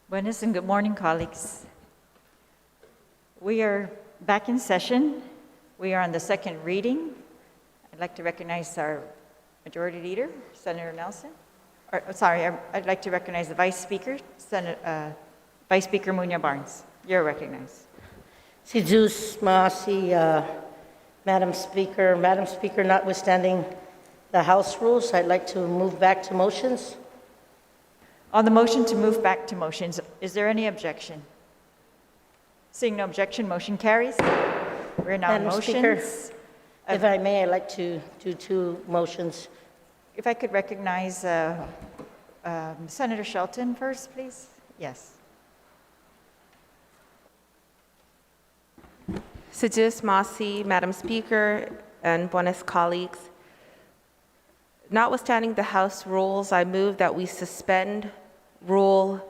Buenos and good morning, colleagues. We are back in session. We are on the second reading. I'd like to recognize our Majority Leader, Senator Nelson. I'd like to recognize the Vice Speaker, Vice Speaker Munya Barnes. You're recognized. Si Jus Maasi, Madam Speaker. Madam Speaker, notwithstanding the House rules, I'd like to move back to motions. On the motion to move back to motions, is there any objection? Seeing no objection, motion carries. We're now on motions. Speaker, if I may, I'd like to do two motions. If I could recognize Senator Shelton first, please. Yes. Sejus Masi, Madam Speaker, and Buenos colleagues. Notwithstanding the House rules, I move that we suspend Rule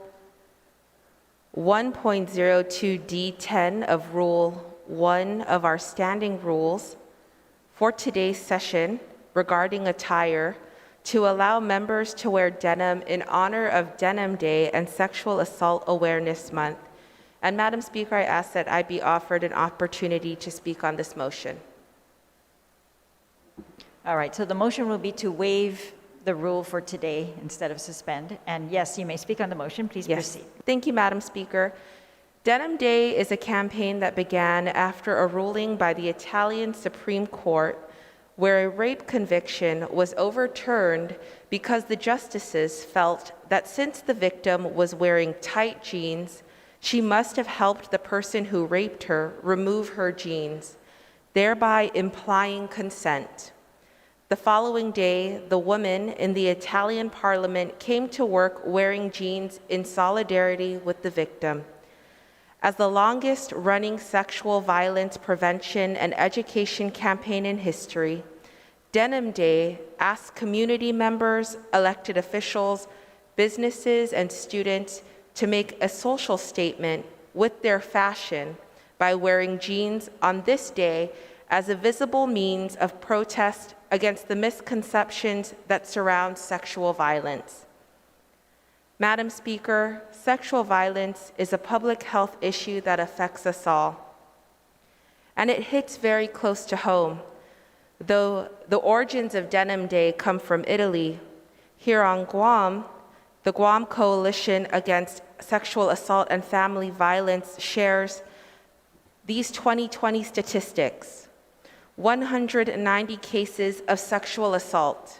1.02D10 of Rule 1 of our standing rules for today's session regarding attire to allow members to wear denim in honor of Denim Day and Sexual Assault Awareness Month. And Madam Speaker, I ask that I be offered an opportunity to speak on this motion. All right, so the motion will be to waive the rule for today instead of suspend. And yes, you may speak on the motion. Please proceed. Thank you, Madam Speaker. Denim Day is a campaign that began after a ruling by the Italian Supreme Court where a rape conviction was overturned because the justices felt that since the victim was wearing tight jeans, she must have helped the person who raped her remove her jeans, thereby implying consent. The following day, the woman in the Italian parliament came to work wearing jeans in solidarity with the victim. As the longest running sexual violence prevention and education campaign in history, Denim Day asks community members, elected officials, businesses, and students to make a social statement with their fashion by wearing jeans on this day as a visible means of protest against the misconceptions that surround sexual violence. Madam Speaker, sexual violence is a public health issue that affects us all, and it hits very close to home. Though the origins of Denim Day come from Italy, here on Guam, the Guam Coalition Against Sexual Assault and Family Violence shares these 2020 statistics: 190 cases of sexual assault.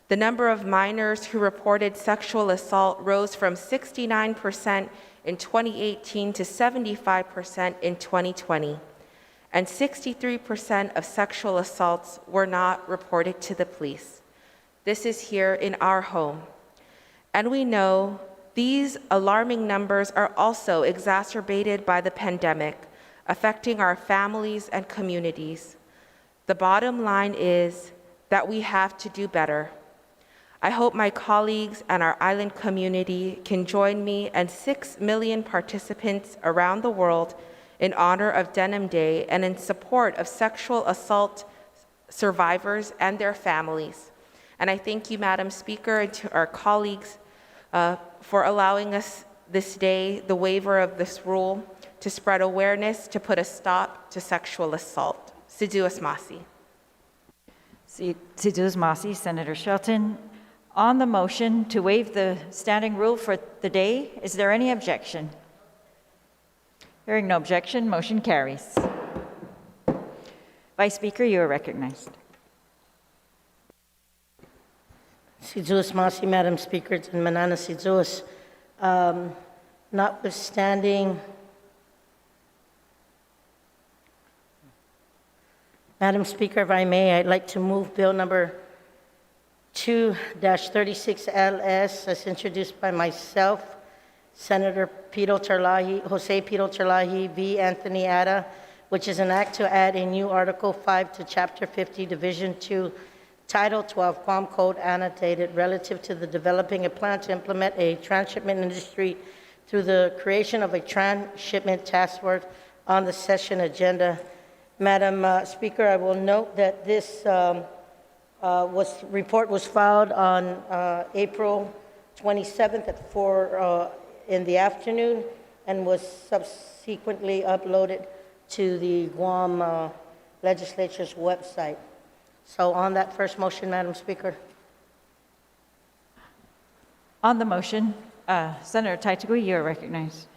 The number of minors who reported sexual assault rose from 69% in 2018 to 75% in 2020. And 63% of sexual assaults were not reported to the police. This is here in our home. And we know these alarming numbers are also exacerbated by the pandemic, affecting our families and communities. The bottom line is that we have to do better. I hope my colleagues and our island community can join me and 6 million participants around the world in honor of Denim Day and in support of sexual assault survivors and their families. And I thank you, Madam Speaker, and to our colleagues for allowing us this day, the waiver of this rule, to spread awareness to put a stop to sexual assault. Siduos Masi. Siduos Masi, Senator Shelton. On the motion to waive the standing rule for the day, is there any objection? Hearing no objection, motion carries. Vice Speaker, you are recognized. Si Jus Maasi, Madam Speaker, and Manana Si Jus. Notwithstanding, Madam Speaker, if I may, I'd like to move Bill number 2-36LS as introduced by myself, Senator Jose Pito Terlahi v. Anthony Atta, which is an act to add a new Article 5 to Chapter 50, Division 2, Title 12, Guam Code annotated relative to the developing a plan to implement a transshipment industry through the creation of a transshipment task force on the session agenda. Madam Speaker, I will note that this report was filed on April 27th at 4 in the afternoon and was subsequently uploaded to the Guam Legislature's website. So on that first motion, Madam Speaker. On the motion, Senator Taitagui, you are recognized.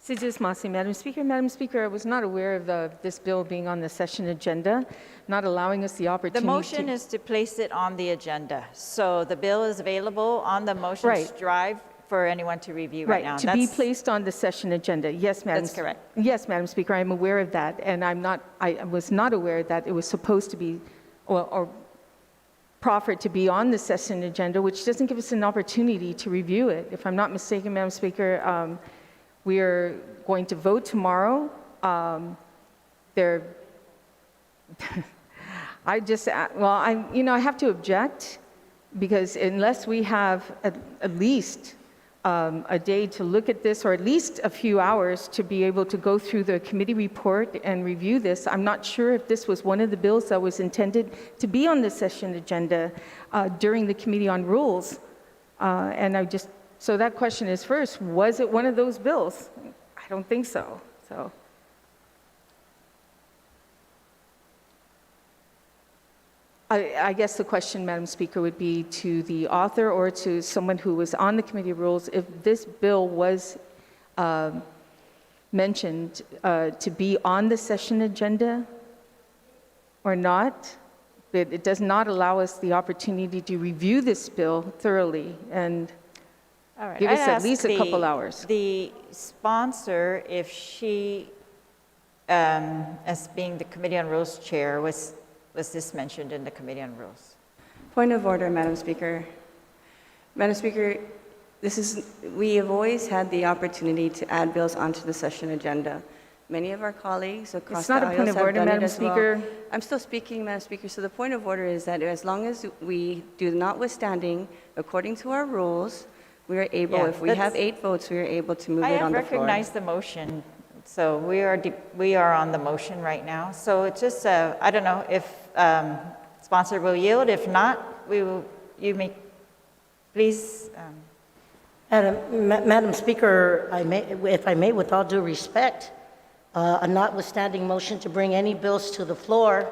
Sijus Masi, Madam Speaker. Madam Speaker, I was not aware of this bill being on the session agenda, not allowing us the opportunity The motion is to place it on the agenda. So the bill is available on the motions Right. drive for anyone to review right now. to be placed on the session agenda. Yes, Madam. That's correct. Yes, Madam Speaker, I'm aware of that, and I was not aware that it was supposed to be, or proffered to be on the session agenda, which doesn't give us an opportunity to review it. If I'm not mistaken, Madam Speaker, we are going to vote tomorrow. I have to object, because unless we have at least a day to look at this, or at least a few hours to be able to go through the committee report and review this, I'm not sure if this was one of the bills that was intended to be on the session agenda during the Committee on Rules. So that question is first, was it one of those bills? I don't think so. I guess the question, Madam Speaker, would be to the author or to someone who was on the Committee of Rules, if this bill was mentioned to be on the session agenda or not. It does not allow us the opportunity to review this bill thoroughly and All right. give us I'd at ask least a couple hours. The sponsor, if she, as being the Committee on Rules Chair, was this mentioned in the Committee on Rules? Point of order, Madam Speaker. Madam Speaker, we have always had the opportunity to add bills onto the session agenda. Many of our colleagues across the aisles have done it as well. It's not a point of order, Madam Speaker. I'm still speaking, Madam Speaker. So the point of order is that as long as we do notwithstanding, according to our rules, we are able, Yeah, if we have 8 votes, we are able to move I it on have the floor. recognized the motion, so we are on the motion right now. So it's just, I don't know if sponsor will yield. If not, you may, please. Madam Speaker, if I may, with all due respect, a notwithstanding motion to bring any bills to the floor.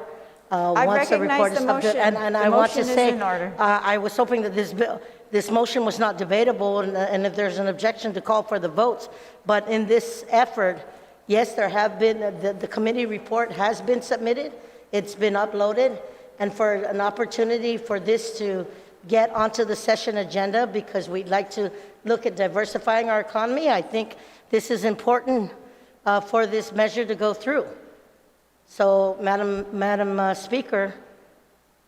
I Once the report recognize the is motion. and The I want to motion is say, in order. I was hoping that this motion was not debatable, and if there's an objection, to call for the votes. But in this effort, yes, there have been, the committee report has been submitted, it's been uploaded, and for an opportunity for this to get onto the session agenda, because we'd like to look at diversifying our economy, I think this is important for this measure to go through. So, Madam Speaker,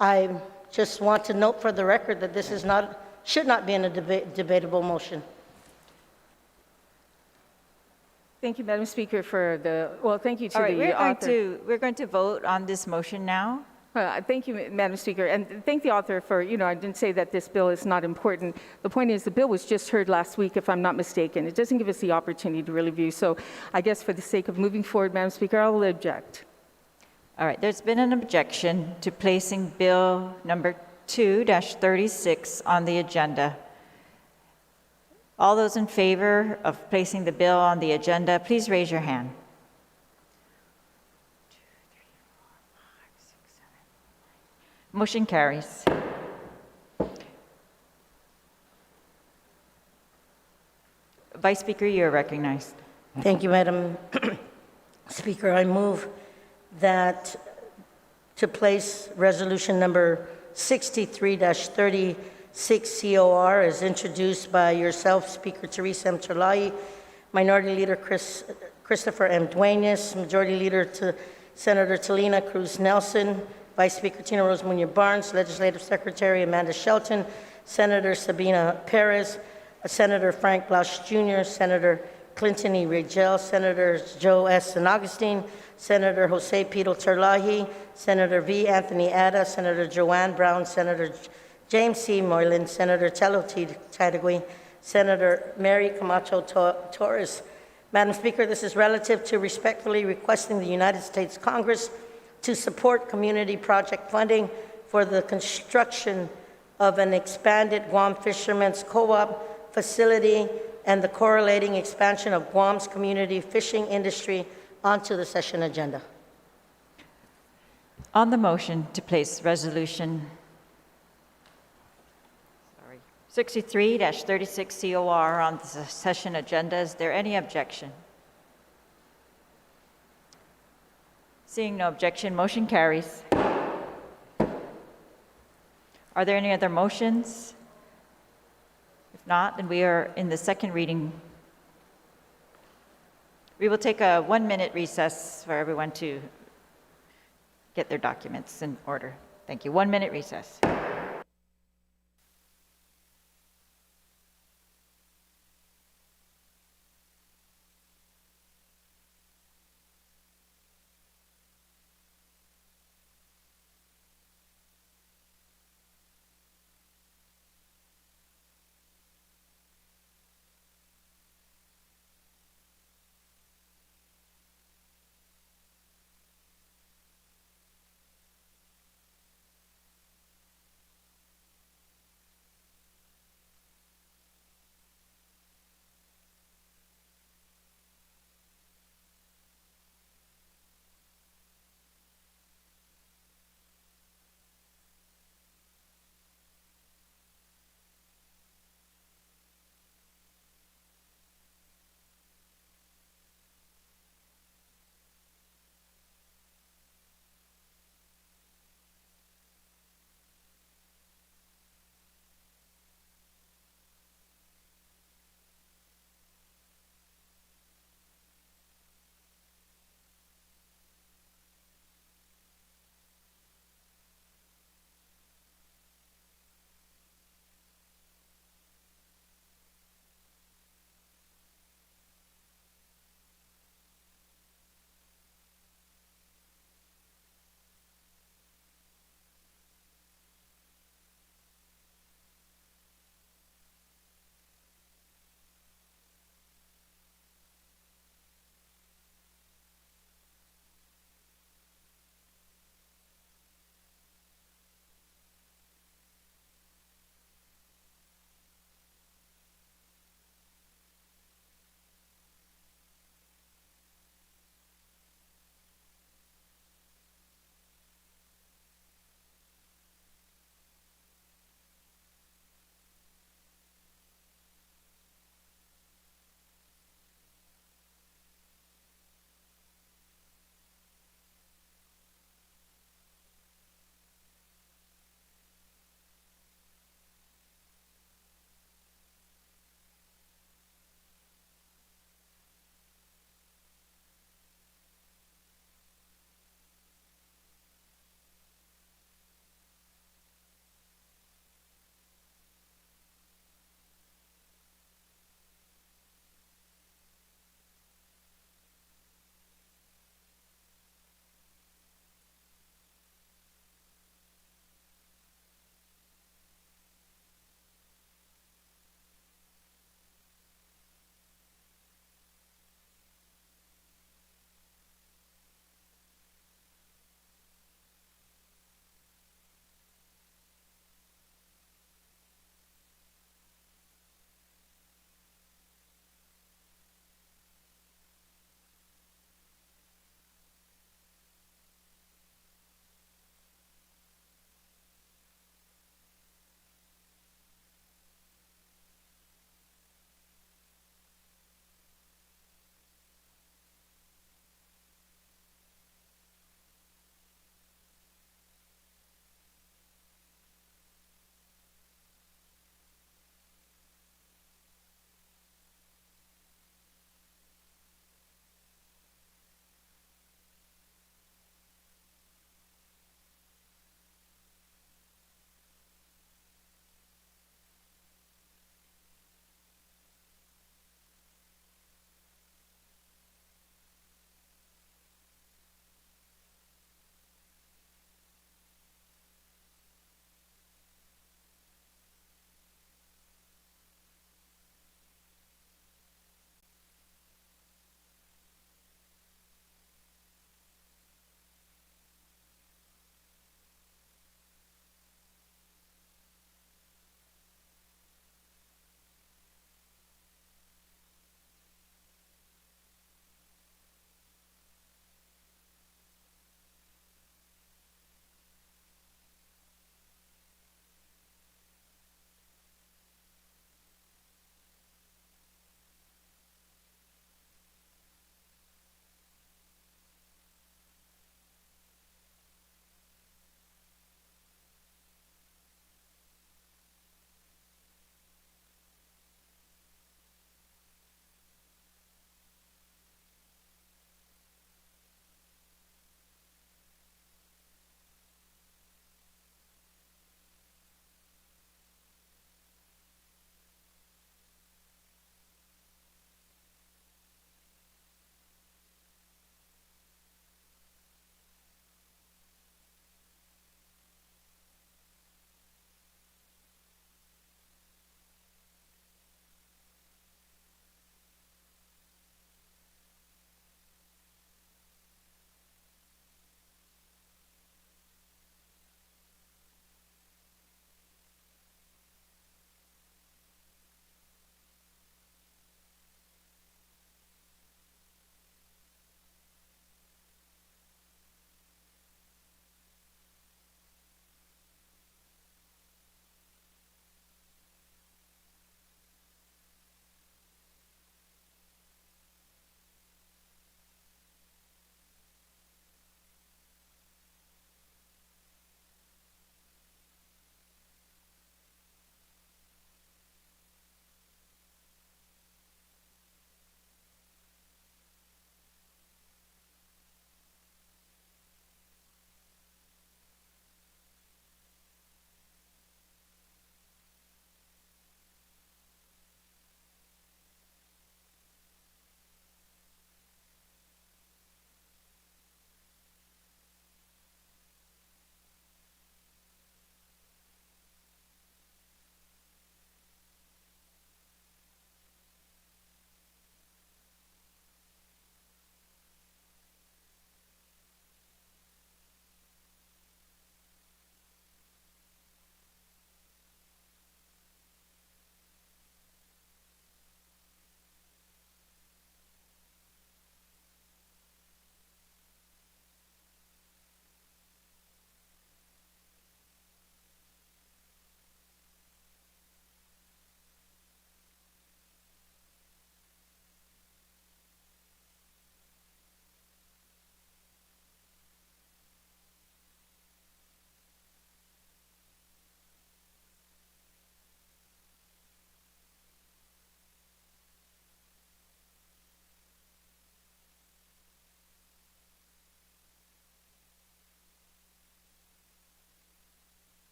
I just want to note for the record that this should not be in a debatable motion. Thank you, Madam Speaker, thank you to All right, the author. we're going to vote on this motion now. Thank you, Madam Speaker, and thank the author for, I didn't say that this bill is not important. The point is, the bill was just heard last week, if I'm not mistaken. It doesn't give us the opportunity to really review. So I guess for the sake of moving forward, Madam Speaker, I will object. All right, there's been an objection to placing Bill number 2-36 on the agenda. All those in favor of placing the bill on the agenda, please raise your hand. 2, 3, 4, 5, 6, 7, 8. Motion carries. Vice Speaker, you're recognized. Thank you, Madam Speaker. I move that to place resolution number 63-36 COR as introduced by yourself, Speaker Teresa M. Terlahi, Minority Leader Christopher M. Duenas, Majority Leader Senator Talina Cruz Nelson, Vice Speaker Tina Rose Munoz Barnes, Legislative Secretary Amanda Shelton, Senator Sabina Perez, Senator Frank Blouch Jr., Senator Clinton E. Rigel, Senators Joe S. San Augustine, Senator Jose Pito Terlahi, Senator V. Anthony Ada, Senator Joanne Brown, Senator James C. Moylan, Senator Telo Taitagui, Senator Mary Camacho Torres. Madam Speaker, this is relative to respectfully requesting the United States Congress to support community project funding for the construction of an expanded Guam Fishermen's Co-op facility and the correlating expansion of Guam's community fishing industry onto the session agenda. On the motion to place resolution 63-36 COR on the session agenda, is there any objection? Seeing no objection, motion carries. Are there any other motions? If not, then we are in the second reading. We will take a 1-minute recess for everyone to get their documents in order. Thank you. 1-minute recess.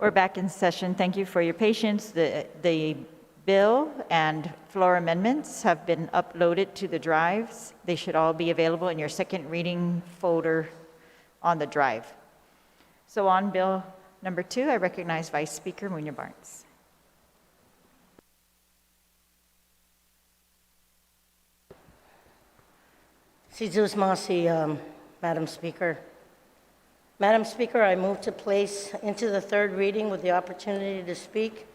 We're back in session. Thank you for your patience. The bill and floor amendments have been uploaded to the drives. They should all be available in your second reading folder on the drive. So on bill number 2, I recognize Vice Speaker Munya Barnes. Sidus Masi, Madam Speaker. Madam Speaker, I move to place into the third reading with the opportunity to speak.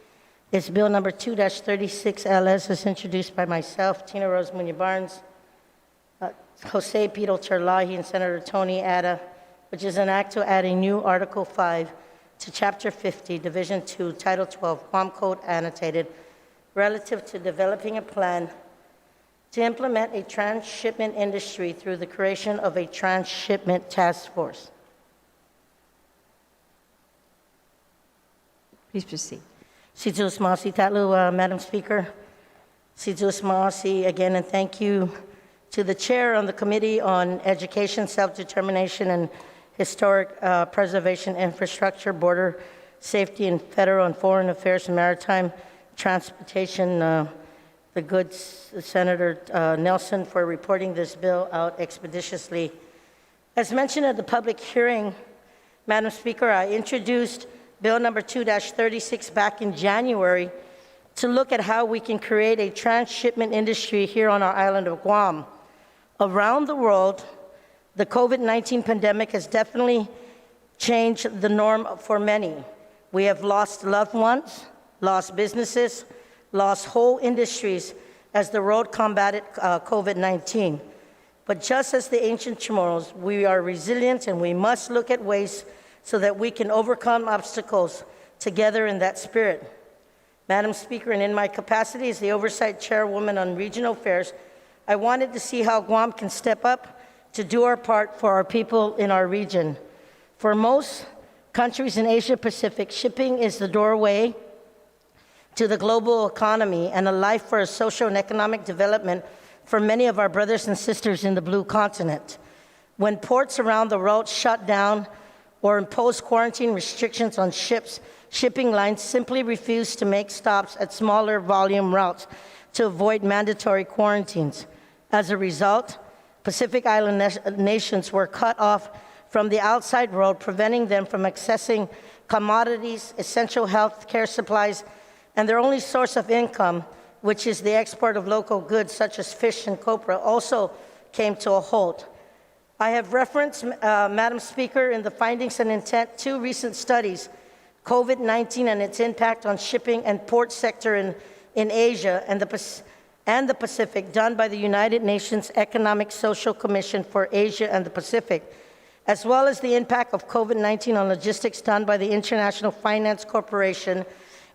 It's Bill number 2-36 LS, is introduced by myself, Tina Rose Munya Barnes, Jose Pito Terlahi, and Senator Tony Ada, which is an act to add a new Article 5 to Chapter 50, Division 2, Title 12, Guam Code Annotated, relative to developing a plan to implement a transshipment industry through the creation of a transshipment task force. Please proceed. Sidus Masi Tatlu, Madam Speaker. Sidus Masi again, and thank you to the chair on the Committee on Education, Self-Determination, and Historic Preservation Infrastructure, Border Safety, and Federal and Foreign Affairs and Maritime Transportation, the good Senator Nelson, for reporting this bill out expeditiously. As mentioned at the public hearing, Madam Speaker, I introduced Bill number 2-36 back in January to look at how we can create a transshipment industry here on our island of Guam. Around the world, the COVID-19 pandemic has definitely changed the norm for many. We have lost loved ones, lost businesses, lost whole industries as the world combated COVID-19. But just as the ancient Chamorros, we are resilient and we must look at ways so that we can overcome obstacles together in that spirit. Madam Speaker, and in my capacity as the Oversight Chairwoman on Regional Affairs, I wanted to see how Guam can step up to do our part for our people in our region. For most countries in Asia Pacific, shipping is the doorway to the global economy and a life for a social and economic development for many of our brothers and sisters in the Blue Continent. When ports around the world shut down or impose quarantine restrictions on ships, shipping lines simply refuse to make stops at smaller volume routes to avoid mandatory quarantines. As a result, Pacific Island nations were cut off from the outside world, preventing them from accessing commodities, essential health care supplies, and their only source of income, which is the export of local goods such as fish and copra, also came to a halt. I have referenced, Madam Speaker, in the findings and intent, 2 recent studies, COVID-19 and its impact on shipping and port sector in Asia and the Pacific, done by the United Nations Economic Social Commission for Asia and the Pacific, as well as the impact of COVID-19 on logistics, done by the International Finance Corporation,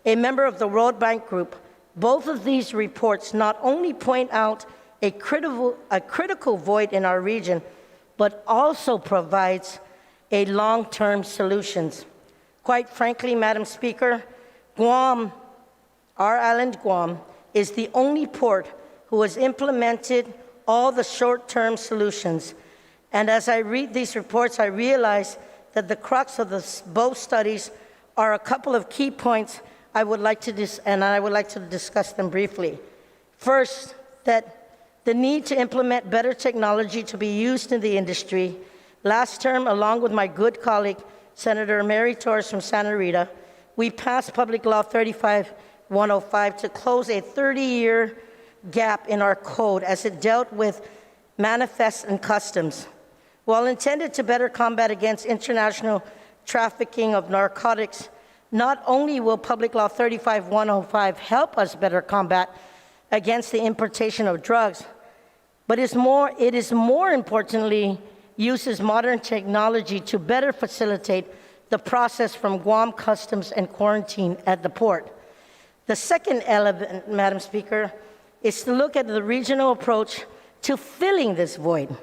a member of the World Bank Group. Both of these reports not only point out a critical void in our region, but also provides a long-term solutions. Quite frankly, Madam Speaker, Guam, our island Guam, is the only port who has implemented all the short-term solutions. And as I read these reports, I realize that the crux of both studies are a couple of key points I would like to discuss them briefly. First, that the need to implement better technology to be used in the industry. Last term, along with my good colleague, Senator Mary Torres from Santa Rita, we passed Public Law 35-105 to close a 30-year gap in our code as it dealt with manifests and customs. While intended to better combat against international trafficking of narcotics, not only will Public Law 35-105 help us better combat against the importation of drugs, but it is more importantly uses modern technology to better facilitate the process from Guam customs and quarantine at the port. The second element, Madam Speaker, is to look at the regional approach to filling this void.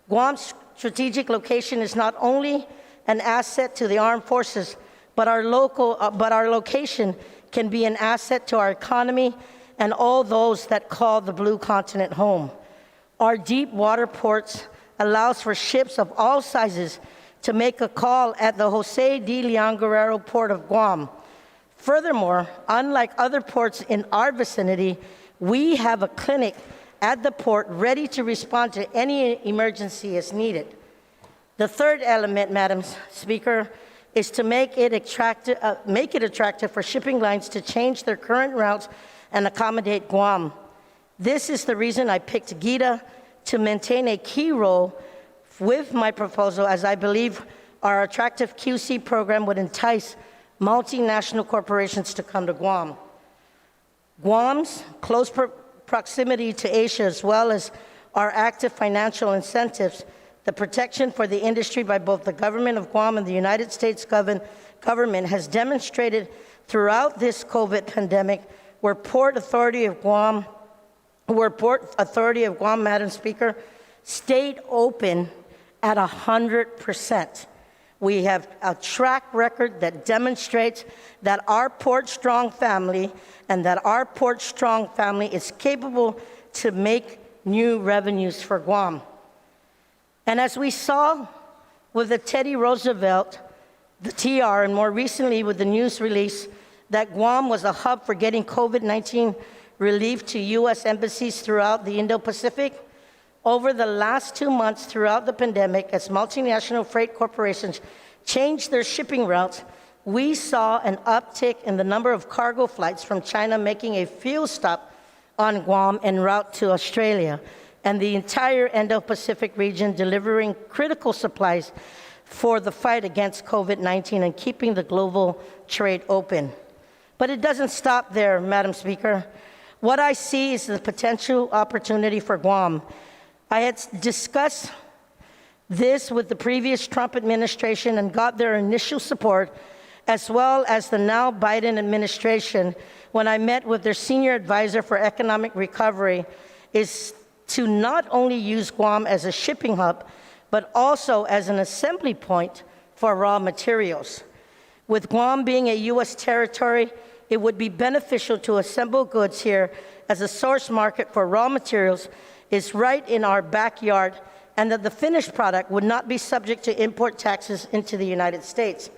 Guam's strategic location is not only an asset to the armed forces, but our location can be an asset to our economy and all those that call the Blue Continent home. Our deep water ports allows for ships of all sizes to make a call at the Jose D. Leon Guerrero Port of Guam. Furthermore, unlike other ports in our vicinity, we have a clinic at the port ready to respond to any emergency as needed. The third element, Madam Speaker, is to make it attractive for shipping lines to change their current routes and accommodate Guam. This is the reason I picked GITA to maintain a key role with my proposal, as I believe our attractive QC program would entice multinational corporations to come to Guam. Guam's close proximity to Asia, as well as our active financial incentives, the protection for the industry by both the government of Guam and the United States government has demonstrated throughout this COVID pandemic where Port Authority of Guam, Madam Speaker, stayed open at 100%. We have a track record that demonstrates that our Port Strong family is capable to make new revenues for Guam. And as we saw with the Teddy Roosevelt, the TR, and more recently with the news release that Guam was a hub for getting COVID-19 relief to U.S. embassies throughout the Indo-Pacific, over the last 2 months throughout the pandemic, as multinational freight corporations changed their shipping routes, we saw an uptick in the number of cargo flights from China making a fuel stop on Guam en route to Australia, and the entire Indo-Pacific region delivering critical supplies for the fight against COVID-19 and keeping the global trade open. But it doesn't stop there, Madam Speaker. What I see is the potential opportunity for Guam. I had discussed this with the previous Trump administration and got their initial support, as well as the now Biden administration, when I met with their senior advisor for economic recovery, is to not only use Guam as a shipping hub, but also as an assembly point for raw materials. With Guam being a U.S. territory, it would be beneficial to assemble goods here, as a source market for raw materials is right in our backyard, and that the finished product would not be subject to import taxes into the United States.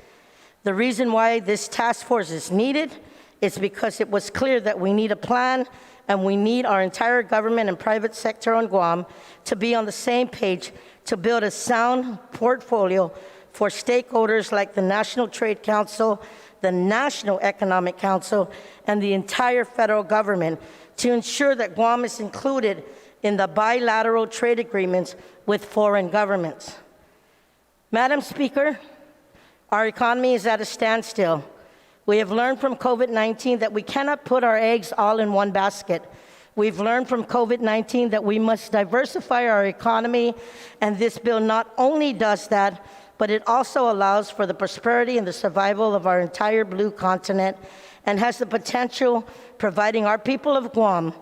The reason why this task force is needed is because it was clear that we need a plan, and we need our entire government and private sector on Guam to be on the same page to build a sound portfolio for stakeholders like the National Trade Council, the National Economic Council, and the entire federal government to ensure that Guam is included in the bilateral trade agreements with foreign governments. Madam Speaker, our economy is at a standstill. We have learned from COVID-19 that we cannot put our eggs all in one basket. We've learned from COVID-19 that we must diversify our economy, and this bill not only does that, but it also allows for the prosperity and the survival of our entire blue continent, and has the potential providing our people of Guam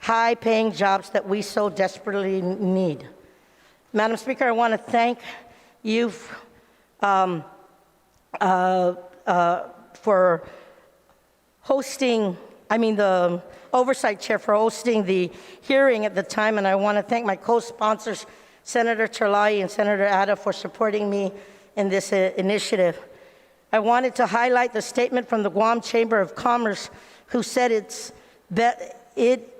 high-paying jobs that we so desperately need. Madam Speaker, I want to thank you for hosting, the Oversight Chair for hosting the hearing at the time, and I want to thank my co-sponsors, Senator Terlahi and Senator Atta, for supporting me in this initiative. I wanted to highlight the statement from the Guam Chamber of Commerce, who said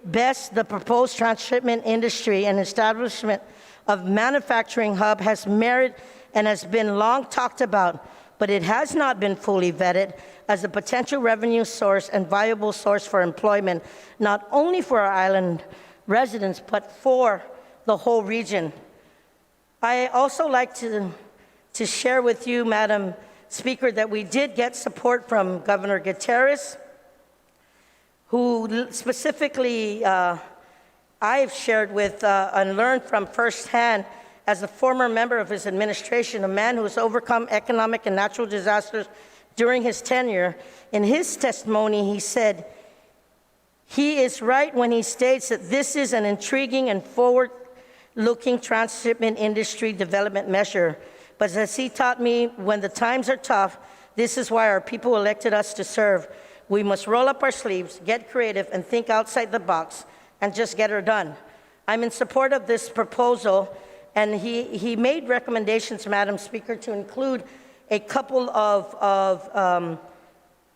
best the proposed transshipment industry and establishment of manufacturing hub has merit and has been long talked about, but it has not been fully vetted as a potential revenue source and viable source for employment, not only for our island residents, but for the whole region. I also like to share with you, Madam Speaker, that we did get support from Governor Gutierrez, who specifically I've shared with and learned from firsthand as a former member of his administration, a man who has overcome economic and natural disasters during his tenure. In his testimony, he said, he is right when he states that this is an intriguing and forward-looking transshipment industry development measure. But as he taught me, when the times are tough, this is why our people elected us to serve. We must roll up our sleeves, get creative, and think outside the box, and just get her done. I'm in support of this proposal, and he made recommendations, Madam Speaker, to include a couple of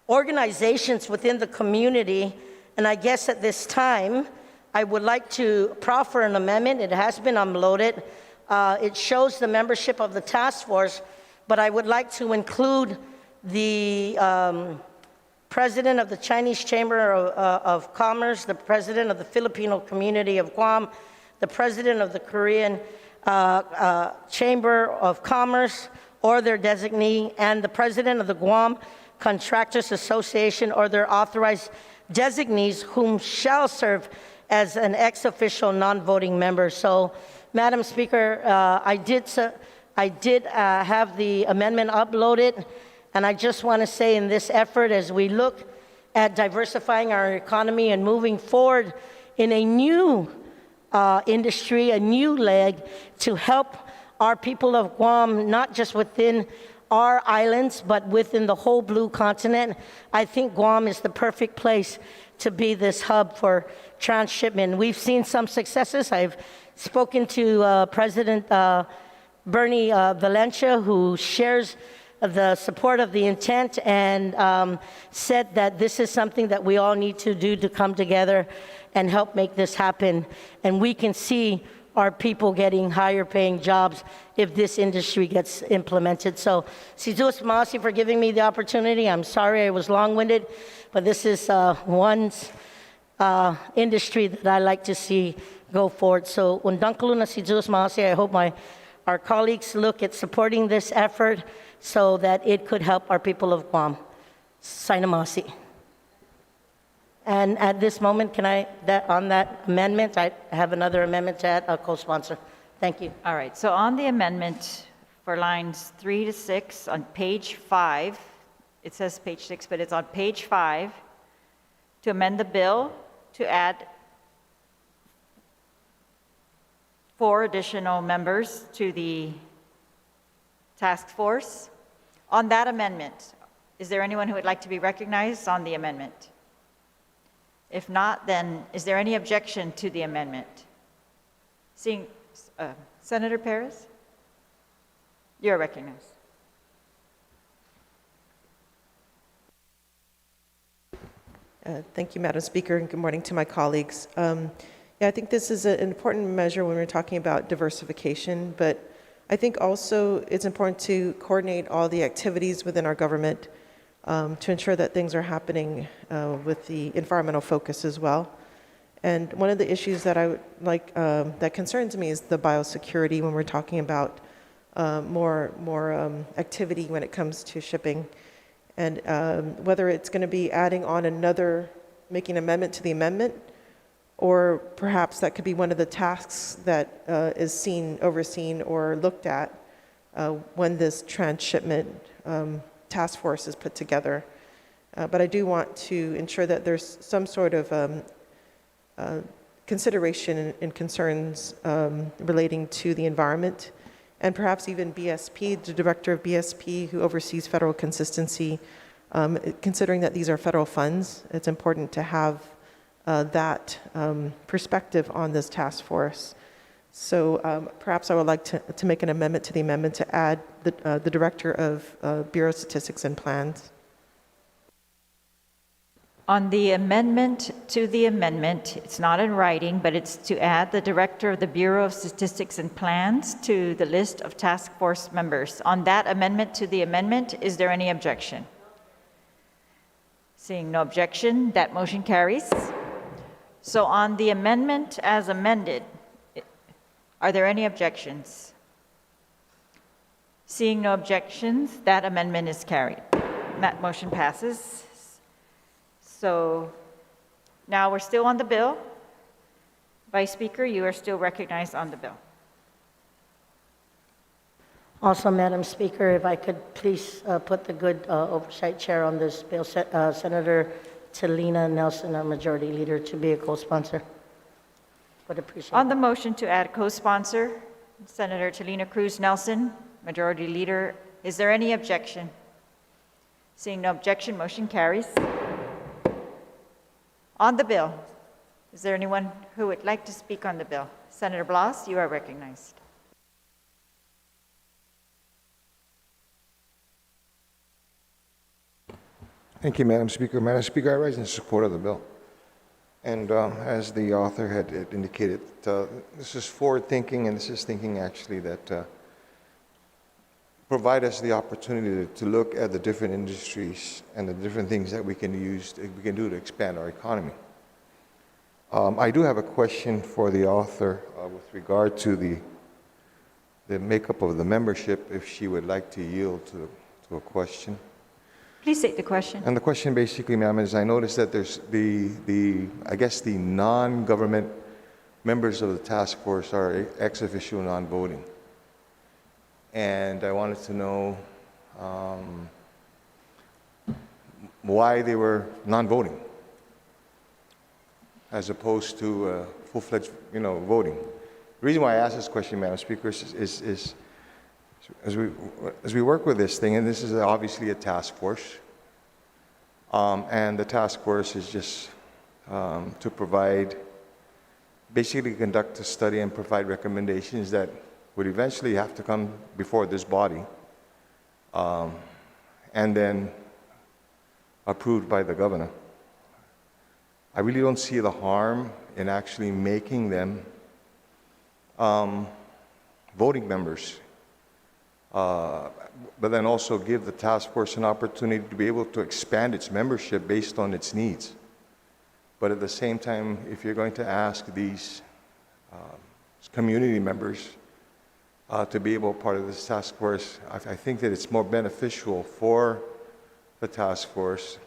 organizations within the community. And I guess at this time, I would like to proffer an amendment. It has been uploaded. It shows the membership of the task force, but I would like to include the president of the Chinese Chamber of Commerce, the president of the Filipino community of Guam, the president of the Korean Chamber of Commerce or their designee, and the president of the Guam Contractors Association or their authorized designees, whom shall serve as an ex-official non-voting member. So, Madam Speaker, I did have the amendment uploaded, and I just want to say in this effort, as we look at diversifying our economy and moving forward in a new industry, a new leg to help our people of Guam, not just within our islands, but within the whole blue continent, I think Guam is the perfect place to be this hub for transshipment. We've seen some successes. I've spoken to President Bernie Valencia, who shares the support of the intent and said that this is something that we all need to do to come together and help make this happen. And we can see our people getting higher paying jobs if this industry gets implemented. So, Sizus Masi for giving me the opportunity. I'm sorry I was long-winded, but this is one industry that I like to see go forward. So, Undangkaluna Sizus Masi, I hope our colleagues look at supporting this effort so that it could help our people of Guam. Sainamasi. And at this moment, on that amendment, I have another amendment to add, a co-sponsor. Thank you. All right, so on the amendment for lines 3 to 6 on page 5, it says page 6, but it's on page 5, to amend the bill to add 4 additional members to the task force. On that amendment, is there anyone who would like to be recognized on the amendment? If not, then is there any objection to the amendment? Seeing Senator Perez, you're recognized. Thank you, Madam Speaker, and good morning to my colleagues. Yeah, I think this is an important measure when we're talking about diversification, but I think also it's important to coordinate all the activities within our government to ensure that things are happening with the environmental focus as well. And one of the issues that I would like that concerns me is the biosecurity when we're talking about more activity when it comes to shipping, and whether it's going to be adding on making an amendment to the amendment, or perhaps that could be one of the tasks that is overseen or looked at when this transshipment task force is put together. But I do want to ensure that there's some sort of consideration and concerns relating to the environment, and perhaps even BSP, the director of BSP who oversees federal consistency, considering that these are federal funds, it's important to have that perspective on this task force. So perhaps I would like to make an amendment to the amendment to add the Director of Bureau of Statistics and Plans. On the amendment to the amendment, it's not in writing, but it's to add the Director of the Bureau of Statistics and Plans to the list of task force members. On that amendment to the amendment, is there any objection? Seeing no objection, that motion carries. So on the amendment as amended, are there any objections? Seeing no objections, that amendment is carried. That motion passes. So now we're still on the bill. Vice Speaker, you are still recognized on the bill. Also, Madam Speaker, if I could please put the good oversight chair on this bill, Senator Talina Nelson, our majority leader, to be a co-sponsor. Would appreciate On the motion to add co-sponsor, Senator Talina Cruz Nelson, majority leader, is there any objection? Seeing no objection, motion carries. On the bill, is there anyone who would like to speak on the bill? Senator Blas, you are recognized. Thank you, Madam Speaker. Madam Speaker, I rise in support of the bill. And as the author had indicated, this is forward-thinking, and this is thinking actually that provide us the opportunity to look at the different industries and the different things that we can do to expand our economy. I do have a question for the author with regard to the makeup of the membership, if she would like to yield to a question. Please state the question. And the question basically, ma'am, is I noticed that there's I guess the non-government members of the task force are ex officio non-voting. And I wanted to know why they were non-voting as opposed to full-fledged, voting. The reason why I ask this question, Madam Speaker, is as we work with this thing, and this is obviously a task force, and the task force is just to basically conduct a study and provide recommendations that would eventually have to come before this body, and then approved by the governor. I really don't see the harm in actually making them voting members, but then also give the task force an opportunity to be able to expand its membership based on its needs. But at the same time, if you're going to ask these community members to be able part of this task force, I think that it's more beneficial for the task force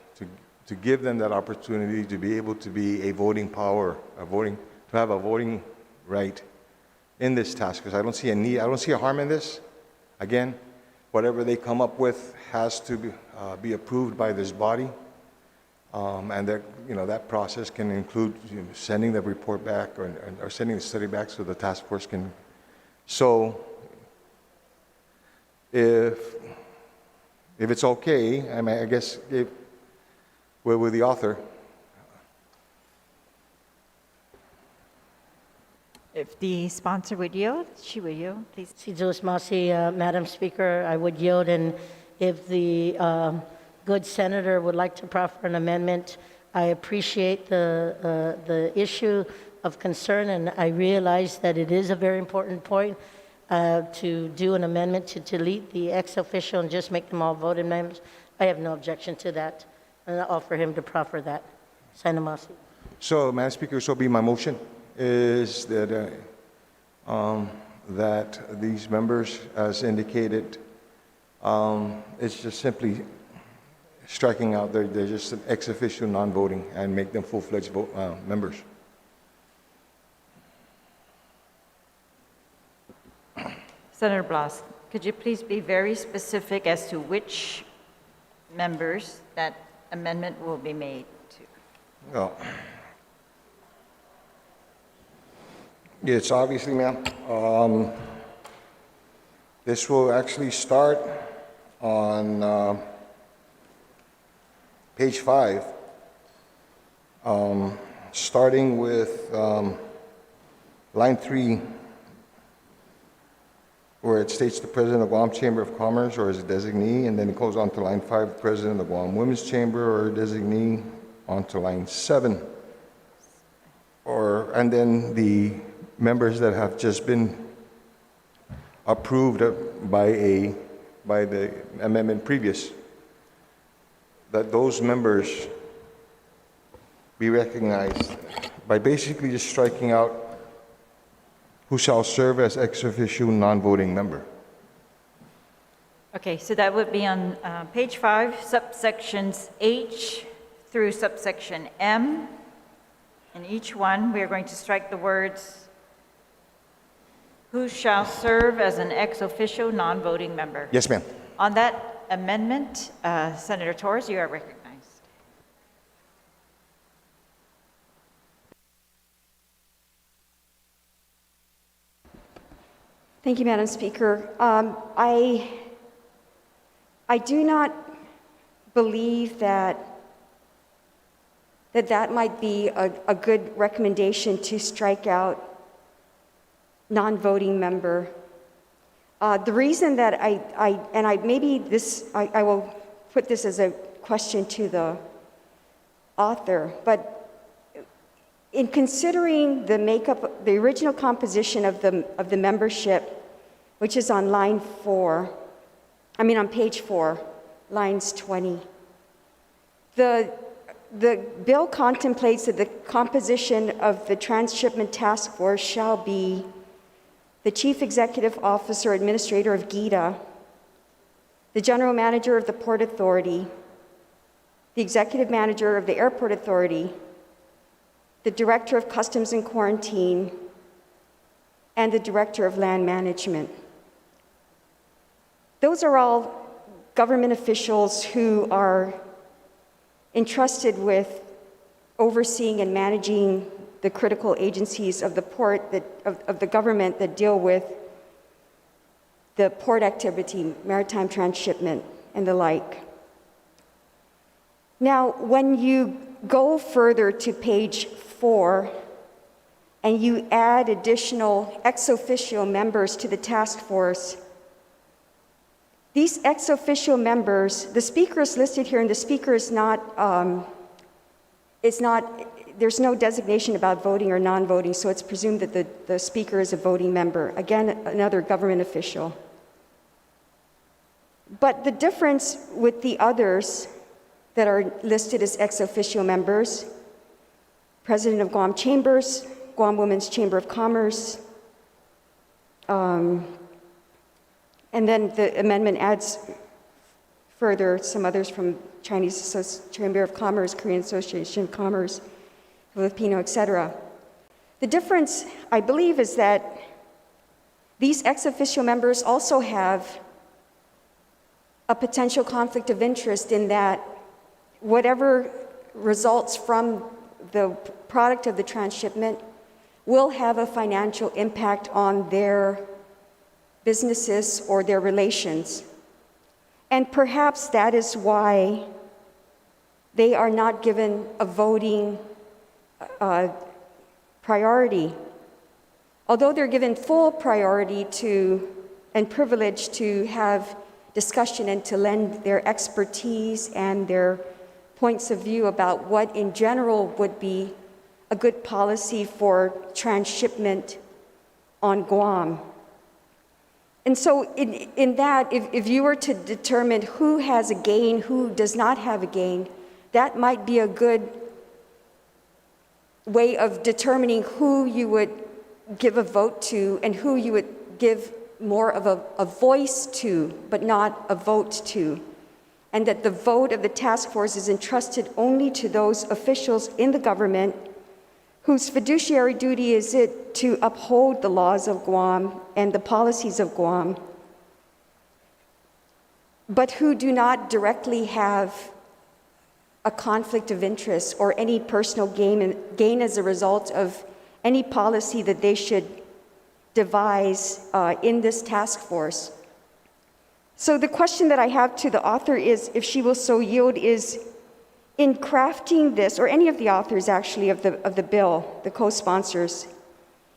to give them that opportunity to be able to be a voting power, to have a voting right in this task force. I don't see a harm in this. Again, whatever they come up with has to be approved by this body, and that process can include sending the report back or sending the study back so the task force can. So, if it's okay, I guess we're with the author. If the sponsor would yield, she would yield, please. Si Diyos Masi, Madam Speaker, I would yield, and if the good senator would like to proffer an amendment, I appreciate the issue of concern, and I realize that it is a very important point to do an amendment to delete the ex officio and just make them all voting members. I have no objection to that, and I'll offer him to proffer that. Senator Masi. So, Madam Speaker, so be my motion is that that these members, as indicated, it's just simply striking out they're just an ex officio non-voting and make them full-fledged members. Senator Blas, could you please be very specific as to which members that amendment will be made to? Well, it's obviously, ma'am, this will actually start on page 5, starting with line 3, where it states the President of Guam Chamber of Commerce or as a designee, and then it goes on to line 5, the President of Guam Women's Chamber or a designee, on to line 7. And then the members that have just been approved by the amendment previous, that those members be recognized by basically just striking out who shall serve as ex officio non-voting member. Okay, so that would be on page 5, subsections H through subsection M. In each one, we are going to strike the words, who shall serve as an ex officio non-voting member. Yes, ma'am. On that amendment, Senator Torres, you are recognized. Thank you, Madam Speaker. I do not believe that might be a good recommendation to strike out non-voting member. The reason that I will put this as a question to the author, but in considering the makeup, the original composition of the membership, which is on line 4, on page 4, lines 20, the bill contemplates that the composition of the Transshipment Task Force shall be the Chief Executive Officer Administrator of GITA, the General Manager of the Port Authority, the Executive Manager of the Airport Authority, the Director of Customs and Quarantine, and the Director of Land Management. Those are all government officials who are entrusted with overseeing and managing the critical agencies of the port, of the government that deal with the port activity, maritime transshipment, and the like. Now, when you go further to page 4 and you add additional ex officio members to the task force, these ex officio members, the speaker is listed here, and the speaker is not, there's no designation about voting or non-voting, so it's presumed that the speaker is a voting member. Again, another government official. But the difference with the others that are listed as ex officio members, President of Guam Chambers, Guam Women's Chamber of Commerce, and then the amendment adds further some others from Chinese Chamber of Commerce, Korean Association of Commerce, Filipino, etc. The difference, I believe, is that these ex officio members also have a potential conflict of interest in that whatever results from the product of the transshipment will have a financial impact on their businesses or their relations. And perhaps that is why they are not given a voting priority. Although they're given full priority to and privilege to have discussion and to lend their expertise and their points of view about what in general would be a good policy for transshipment on Guam. And so in that, if you were to determine who has a gain, who does not have a gain, that might be a good way of determining who you would give a vote to and who you would give more of a voice to, but not a vote to. And that the vote of the task force is entrusted only to those officials in the government whose fiduciary duty is it to uphold the laws of Guam and the policies of Guam, but who do not directly have a conflict of interest or any personal gain as a result of any policy that they should devise in this task force. So the question that I have to the author is, if she will so yield, is in crafting this, or any of the authors actually of the bill, the co-sponsors,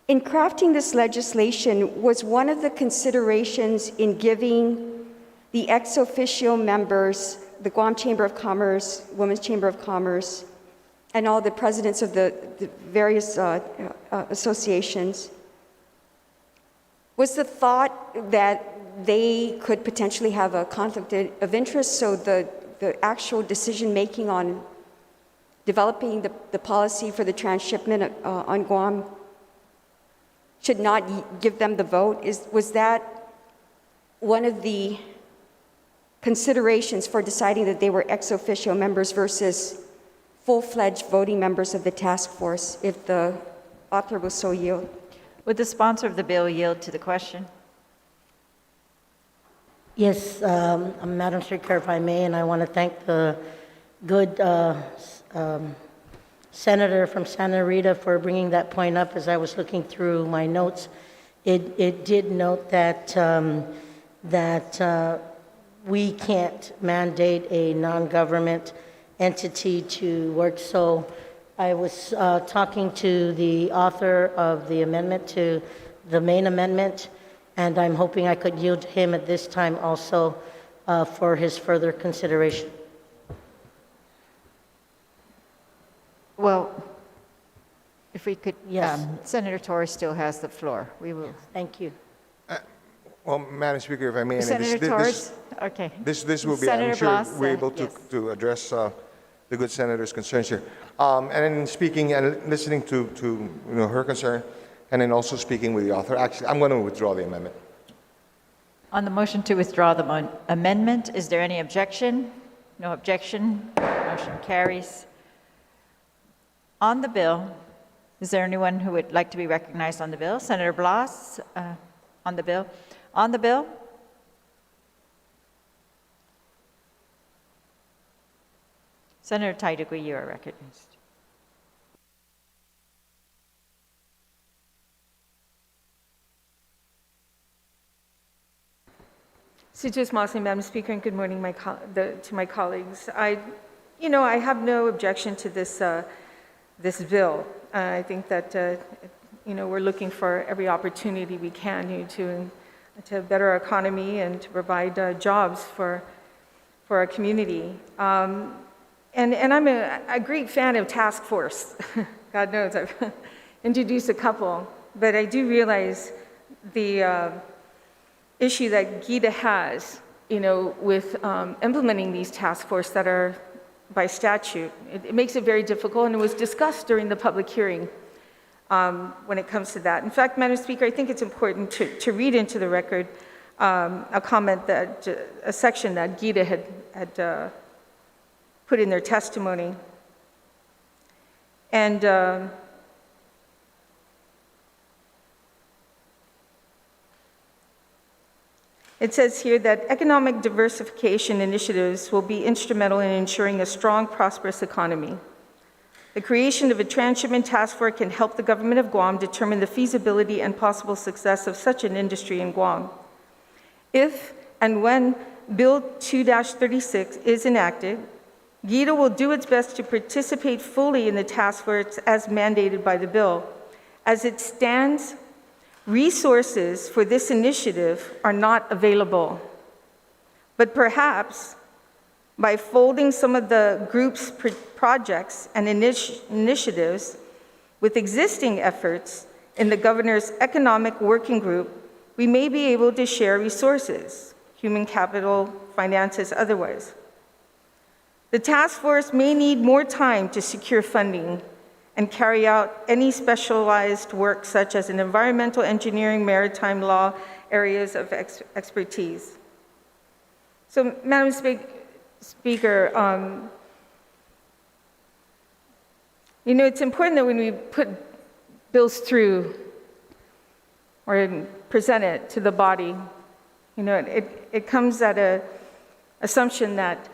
in crafting this legislation, was one of the considerations in giving the ex officio members, the Guam Chamber of Commerce, Women's Chamber of Commerce, and all the presidents of the various associations, was the thought that they could potentially have a conflict of interest, so the actual decision-making on developing the policy for the transshipment on Guam should not give them the vote? Was that one of the considerations for deciding that they were ex officio members versus full-fledged voting members of the task force, if the author will so yield? Would the sponsor of the bill yield to the question? Yes, Madam Speaker, if I may, and I want to thank the good senator from Santa Rita for bringing that point up. As I was looking through my notes, it did note that we can't mandate a non-government entity to work. So I was talking to the author of the amendment to the main amendment, and I'm hoping I could yield to him at this time also for his further consideration. Well, if we could, Yes. Senator Torres still has the floor. We will. Thank you. Well, Madam Speaker, if I may, and Senator Torres? Okay. this will be, Senator I'm sure Blas, we're able to, yes. to address the good senator's concerns here. And in speaking and listening to her concern, and then also speaking with the author, actually, I'm going to withdraw the amendment. On the motion to withdraw the amendment, is there any objection? No objection. Motion carries. On the bill, is there anyone who would like to be recognized on the bill? Senator Blas, on the bill. On the bill? Senator Taidugui, you are recognized. Sujas Mosley, Madam Speaker, and good morning to my colleagues. I have no objection to this bill. I think that we're looking for every opportunity we can to better our economy and to provide jobs for our community. And I'm a great fan of task force. God knows I've introduced a couple, but I do realize the issue that Gita has, with implementing these task force that are by statute. It makes it very difficult, and it was discussed during the public hearing when it comes to that. In fact, Madam Speaker, I think it's important to read into the record a comment a section that Gita had put in their testimony. And it says here that economic diversification initiatives will be instrumental in ensuring a strong, prosperous economy. The creation of a transshipment task force can help the government of Guam determine the feasibility and possible success of such an industry in Guam. If and when Bill 2-36 is enacted, GITA will do its best to participate fully in the task force as mandated by the bill. As it stands, resources for this initiative are not available. But perhaps by folding some of the group's projects and initiatives with existing efforts in the governor's economic working group, we may be able to share resources, human capital, finances, otherwise. The task force may need more time to secure funding and carry out any specialized work such as in environmental engineering, maritime law, areas of expertise. So, Madam Speaker, it's important that when we put bills through or present it to the body, it comes at an assumption that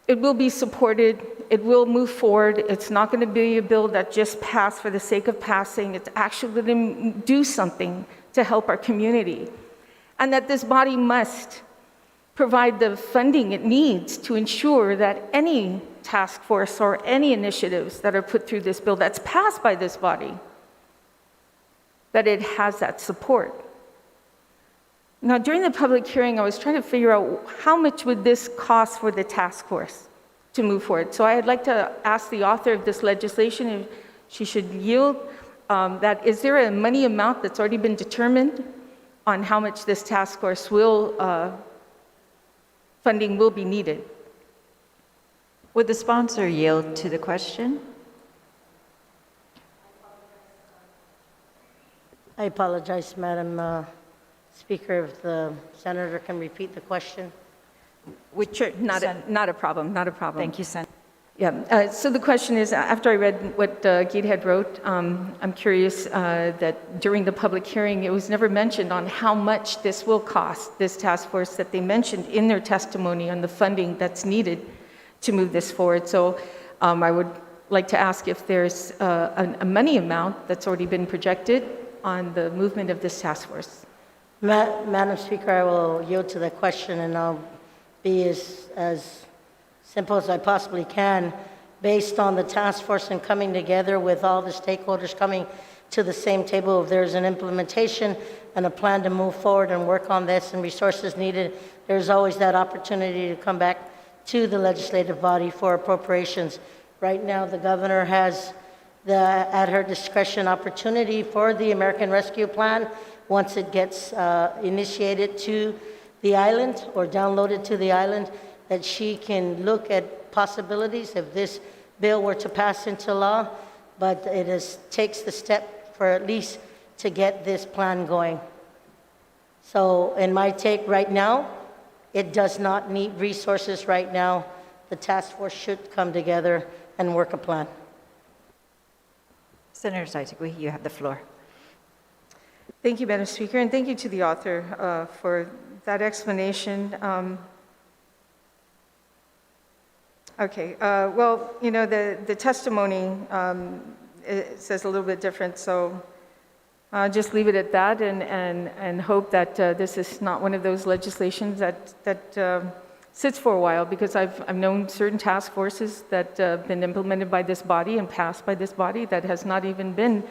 it will be supported, it will move forward, it's not going to be a bill that just passed for the sake of passing, it's actually going to do something to help our community. And that this body must provide the funding it needs to ensure that any task force or any initiatives that are put through this bill that's passed by this body, that it has that support. Now, during the public hearing, I was trying to figure out how much would this cost for the task force to move forward. So I'd like to ask the author of this legislation if she should yield that. Is there a money amount that's already been determined on how much this task force funding will be needed? Would the sponsor yield to the question? I apologize, Madam Speaker, if the senator can repeat the question. Sure, not a problem, not a problem. Thank you, Senator. Yeah, so the question is, after I read what Gita had wrote, I'm curious that during the public hearing, it was never mentioned on how much this will cost, this task force that they mentioned in their testimony on the funding that's needed to move this forward. So I would like to ask if there's a money amount that's already been projected on the movement of this task force. Madam Speaker, I will yield to the question, and I'll be as simple as I possibly can, based on the task force and coming together with all the stakeholders coming to the same table. If there's an implementation and a plan to move forward and work on this and resources needed, there's always that opportunity to come back to the legislative body for appropriations. Right now, the governor has at her discretion opportunity for the American Rescue Plan, once it gets initiated to the island or downloaded to the island, that she can look at possibilities if this bill were to pass into law, but takes the step for at least to get this plan going. So in my take right now, it does not need resources right now. The task force should come together and work a plan. Senator Isaac, you have the floor. Thank you, Madam Speaker, and thank you to the author for that explanation. Well, you know, the testimony it says a little bit different, so I'll just leave it at that and hope that this is not one of those legislations that sits for a while, because I've known certain task forces that have been implemented by this body and passed by this body that has not even been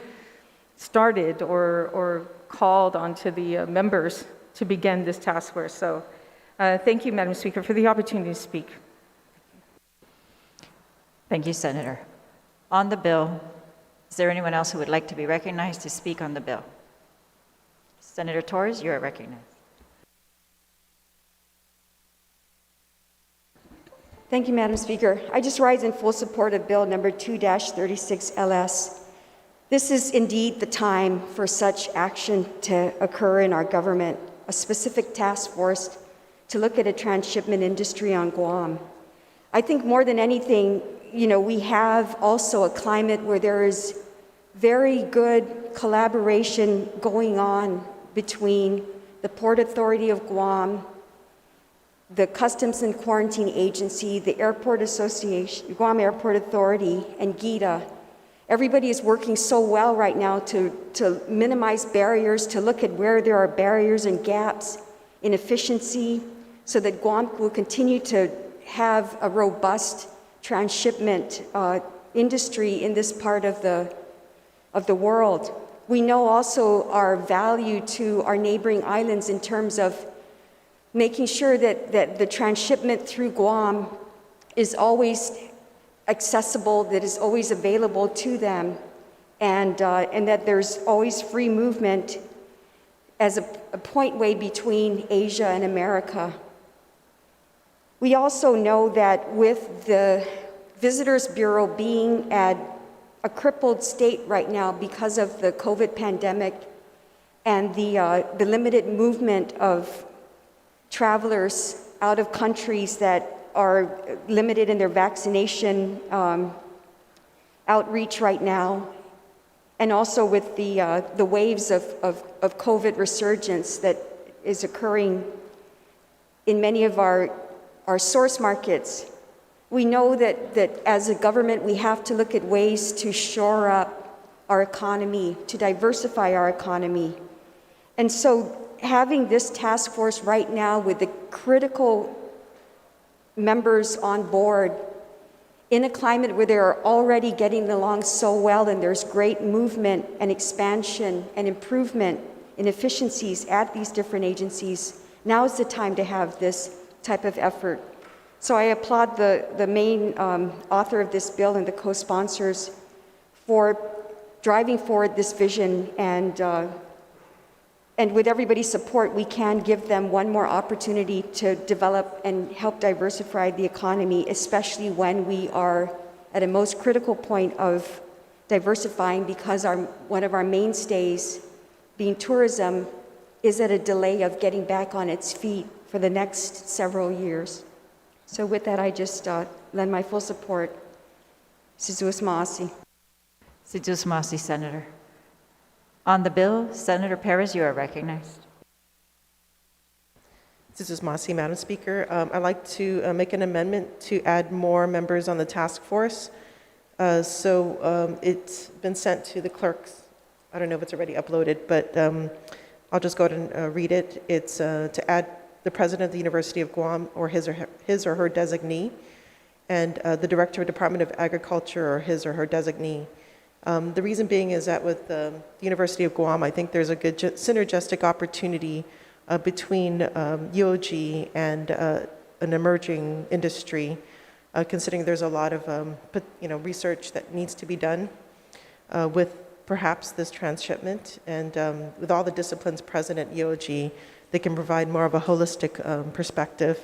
started or called onto the members to begin this task force. So thank you, Madam Speaker, for the opportunity to speak. Thank you, Senator. On the bill, is there anyone else who would like to be recognized to speak on the bill? Senator Torres, you are recognized. Thank you, Madam Speaker. I just rise in full support of Bill number 2-36LS. This is indeed the time for such action to occur in our government, a specific task force to look at a transshipment industry on Guam. I think more than anything, you know, we have also a climate where there is very good collaboration going on between the Port Authority of Guam, the Customs and Quarantine Agency, the Airport Association, Guam Airport Authority, and GITA. Everybody is working so well right now to minimize barriers, to look at where there are barriers and gaps in efficiency, so that Guam will continue to have a robust transshipment industry in this part of the world. We know also our value to our neighboring islands in terms of making sure that the transshipment through Guam is always accessible, that is always available to them, and that there's always free movement as a point way between Asia and America. We also know that with the Visitors Bureau being at a crippled state right now because of the COVID pandemic and the limited movement of travelers out of countries that are limited in their vaccination outreach right now, and also with the waves of COVID resurgence that is occurring in many of our source markets. We know that as a government, we have to look at ways to shore up our economy, to diversify our economy. And so having this task force right now with the critical members on board in a climate where they're already getting along so well and there's great movement and expansion and improvement in efficiencies at these different agencies, now is the time to have this type of effort. So I applaud the main author of this bill and the co-sponsors for driving forward this vision, and with everybody's support, we can give them one more opportunity to develop and help diversify the economy, especially when we are at a most critical point of diversifying, because one of our mainstays, being tourism, is at a delay of getting back on its feet for the next several years. So with that, I just lend my full support. Sizus Maasi. Sizus Maasi, Senator. On the bill, Senator Perez, you are recognized. This is Masi, Madam Speaker. I'd like to make an amendment to add more members on the task force. It's been sent to the clerks. I don't know if it's already uploaded, but I'll just go ahead and read it. It's to add the president of the University of Guam or his or her designee, and the director of Department of Agriculture or his or her designee. The reason being is that with the University of Guam, I think there's a good synergistic opportunity between UOG and an emerging industry, considering there's a lot of research that needs to be done. with perhaps this transshipment, and with all the disciplines present at EOG, they can provide more of a holistic perspective.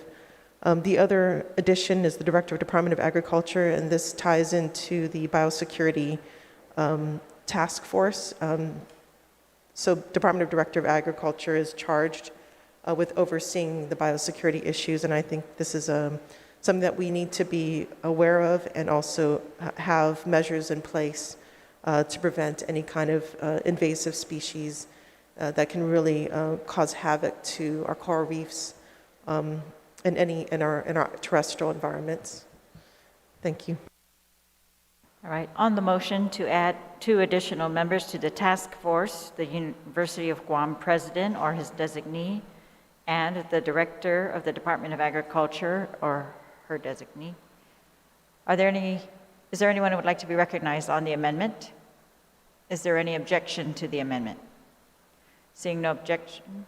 The other addition is the Director of Department of Agriculture, and this ties into the biosecurity task force. So Department of Director of Agriculture is charged with overseeing the biosecurity issues, and I think this is something that we need to be aware of and also have measures in place to prevent any kind of invasive species that can really cause havoc to our coral reefs in our terrestrial environments. Thank you. All right, on the motion to add 2 additional members to the task force, the University of Guam president or his designee, and the director of the Department of Agriculture or her designee. Is there anyone who would like to be recognized on the amendment? Is there any objection to the amendment? Seeing no objection.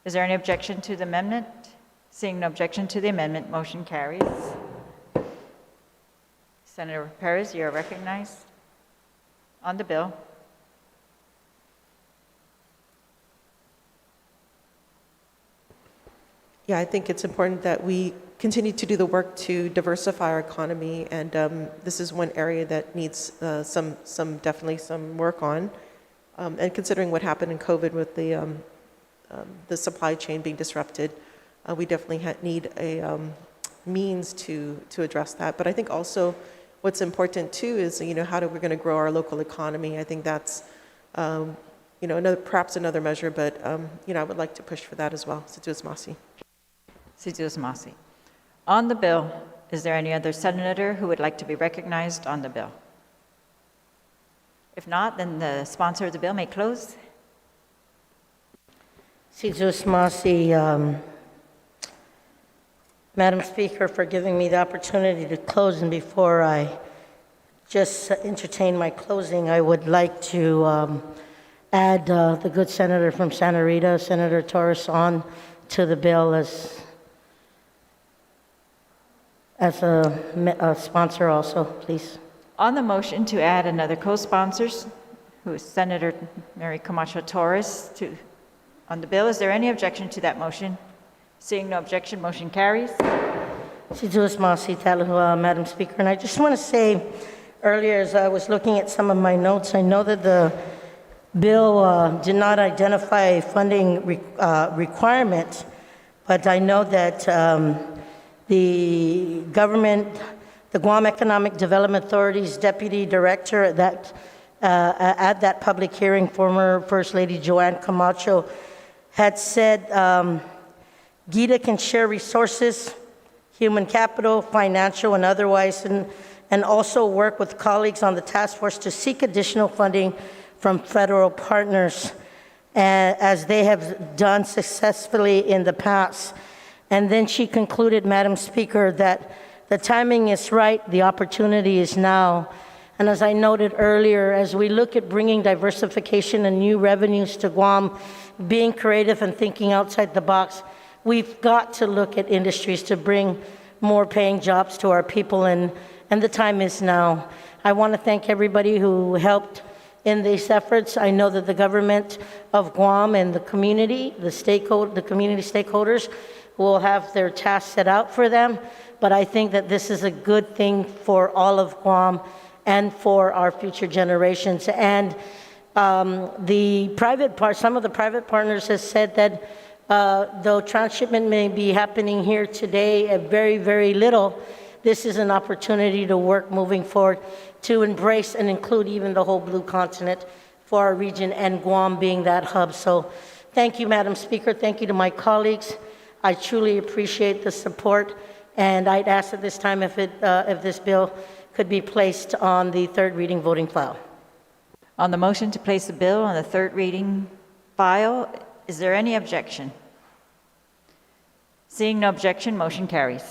Is there any objection to the amendment? Seeing no objection to the amendment, motion carries. Senator Perez, you are recognized on the bill. Yeah, I think it's important that we continue to do the work to diversify our economy, and this is one area that needs definitely some work on. And considering what happened in COVID with the supply chain being disrupted, we definitely need a means to address that. But I think also what's important too is, how we're going to grow our local economy. I think that's perhaps another measure, but I would like to push for that as well. Situas Masi. Situas Masi. On the bill, is there any other senator who would like to be recognized on the bill? If not, then the sponsor of the bill may close. Situas Masi, Madam Speaker, for giving me the opportunity to close. And before I just entertain my closing, I would like to add the good senator from Santa Rita, Senator Torres, on to the bill as a sponsor also, please. On the motion to add another co-sponsor, who is Senator Mary Camacho Torres, on the bill, is there any objection to that motion? Seeing no objection, motion carries. Situas Masi, Madam Speaker. And I just want to say, earlier as I was looking at some of my notes, I know that the bill did not identify a funding requirement, but I know that the government, the Guam Economic Development Authority's Deputy Director at that public hearing, former First Lady Joanne Camacho, had said GIDA can share resources, human capital, financial and otherwise, and also work with colleagues on the task force to seek additional funding from federal partners, as they have done successfully in the past. And then she concluded, Madam Speaker, that the timing is right, the opportunity is now. And as I noted earlier, as we look at bringing diversification and new revenues to Guam, being creative and thinking outside the box, we've got to look at industries to bring more paying jobs to our people, and the time is now. I want to thank everybody who helped in these efforts. I know that the government of Guam and the community, the community stakeholders, will have their tasks set out for them, but I think that this is a good thing for all of Guam and for our future generations. And some of the private partners have said that though transshipment may be happening here today at very, very little, this is an opportunity to work moving forward to embrace and include even the whole blue continent for our region, and Guam being that hub. So thank you, Madam Speaker. Thank you to my colleagues. I truly appreciate the support, and I'd ask at this time if this bill could be placed on the third reading voting file. On the motion to place the bill on the third reading file, is there any objection? Seeing no objection, motion carries.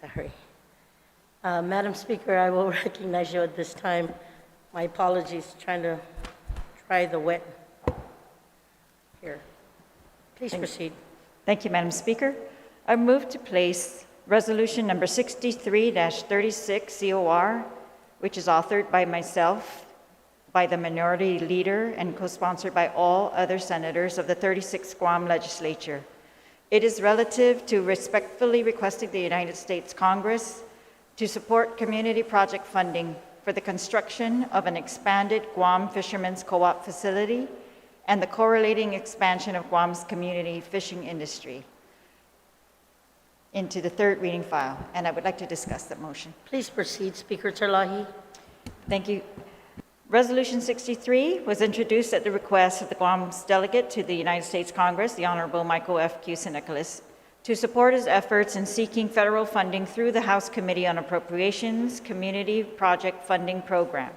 Sorry. Madam Speaker, I will recognize you at this time. My apologies, trying to try the wet here. Please proceed. Thank you, Madam Speaker. I move to place Resolution number 63-36 COR, which is authored by myself, by the Minority Leader, and co-sponsored by all other senators of the 36th Guam Legislature. It is relative to respectfully requesting the United States Congress to support community project funding for the construction of an expanded Guam Fishermen's Co-op facility and the correlating expansion of Guam's community fishing industry into the third reading file. And I would like to discuss that motion. Please proceed, Speaker Terlahi. Thank you. Resolution 63 was introduced at the request of the Guam's delegate to the United States Congress, the Honorable Michael F. Nicholas, to support his efforts in seeking federal funding through the House Committee on Appropriations Community Project Funding Program.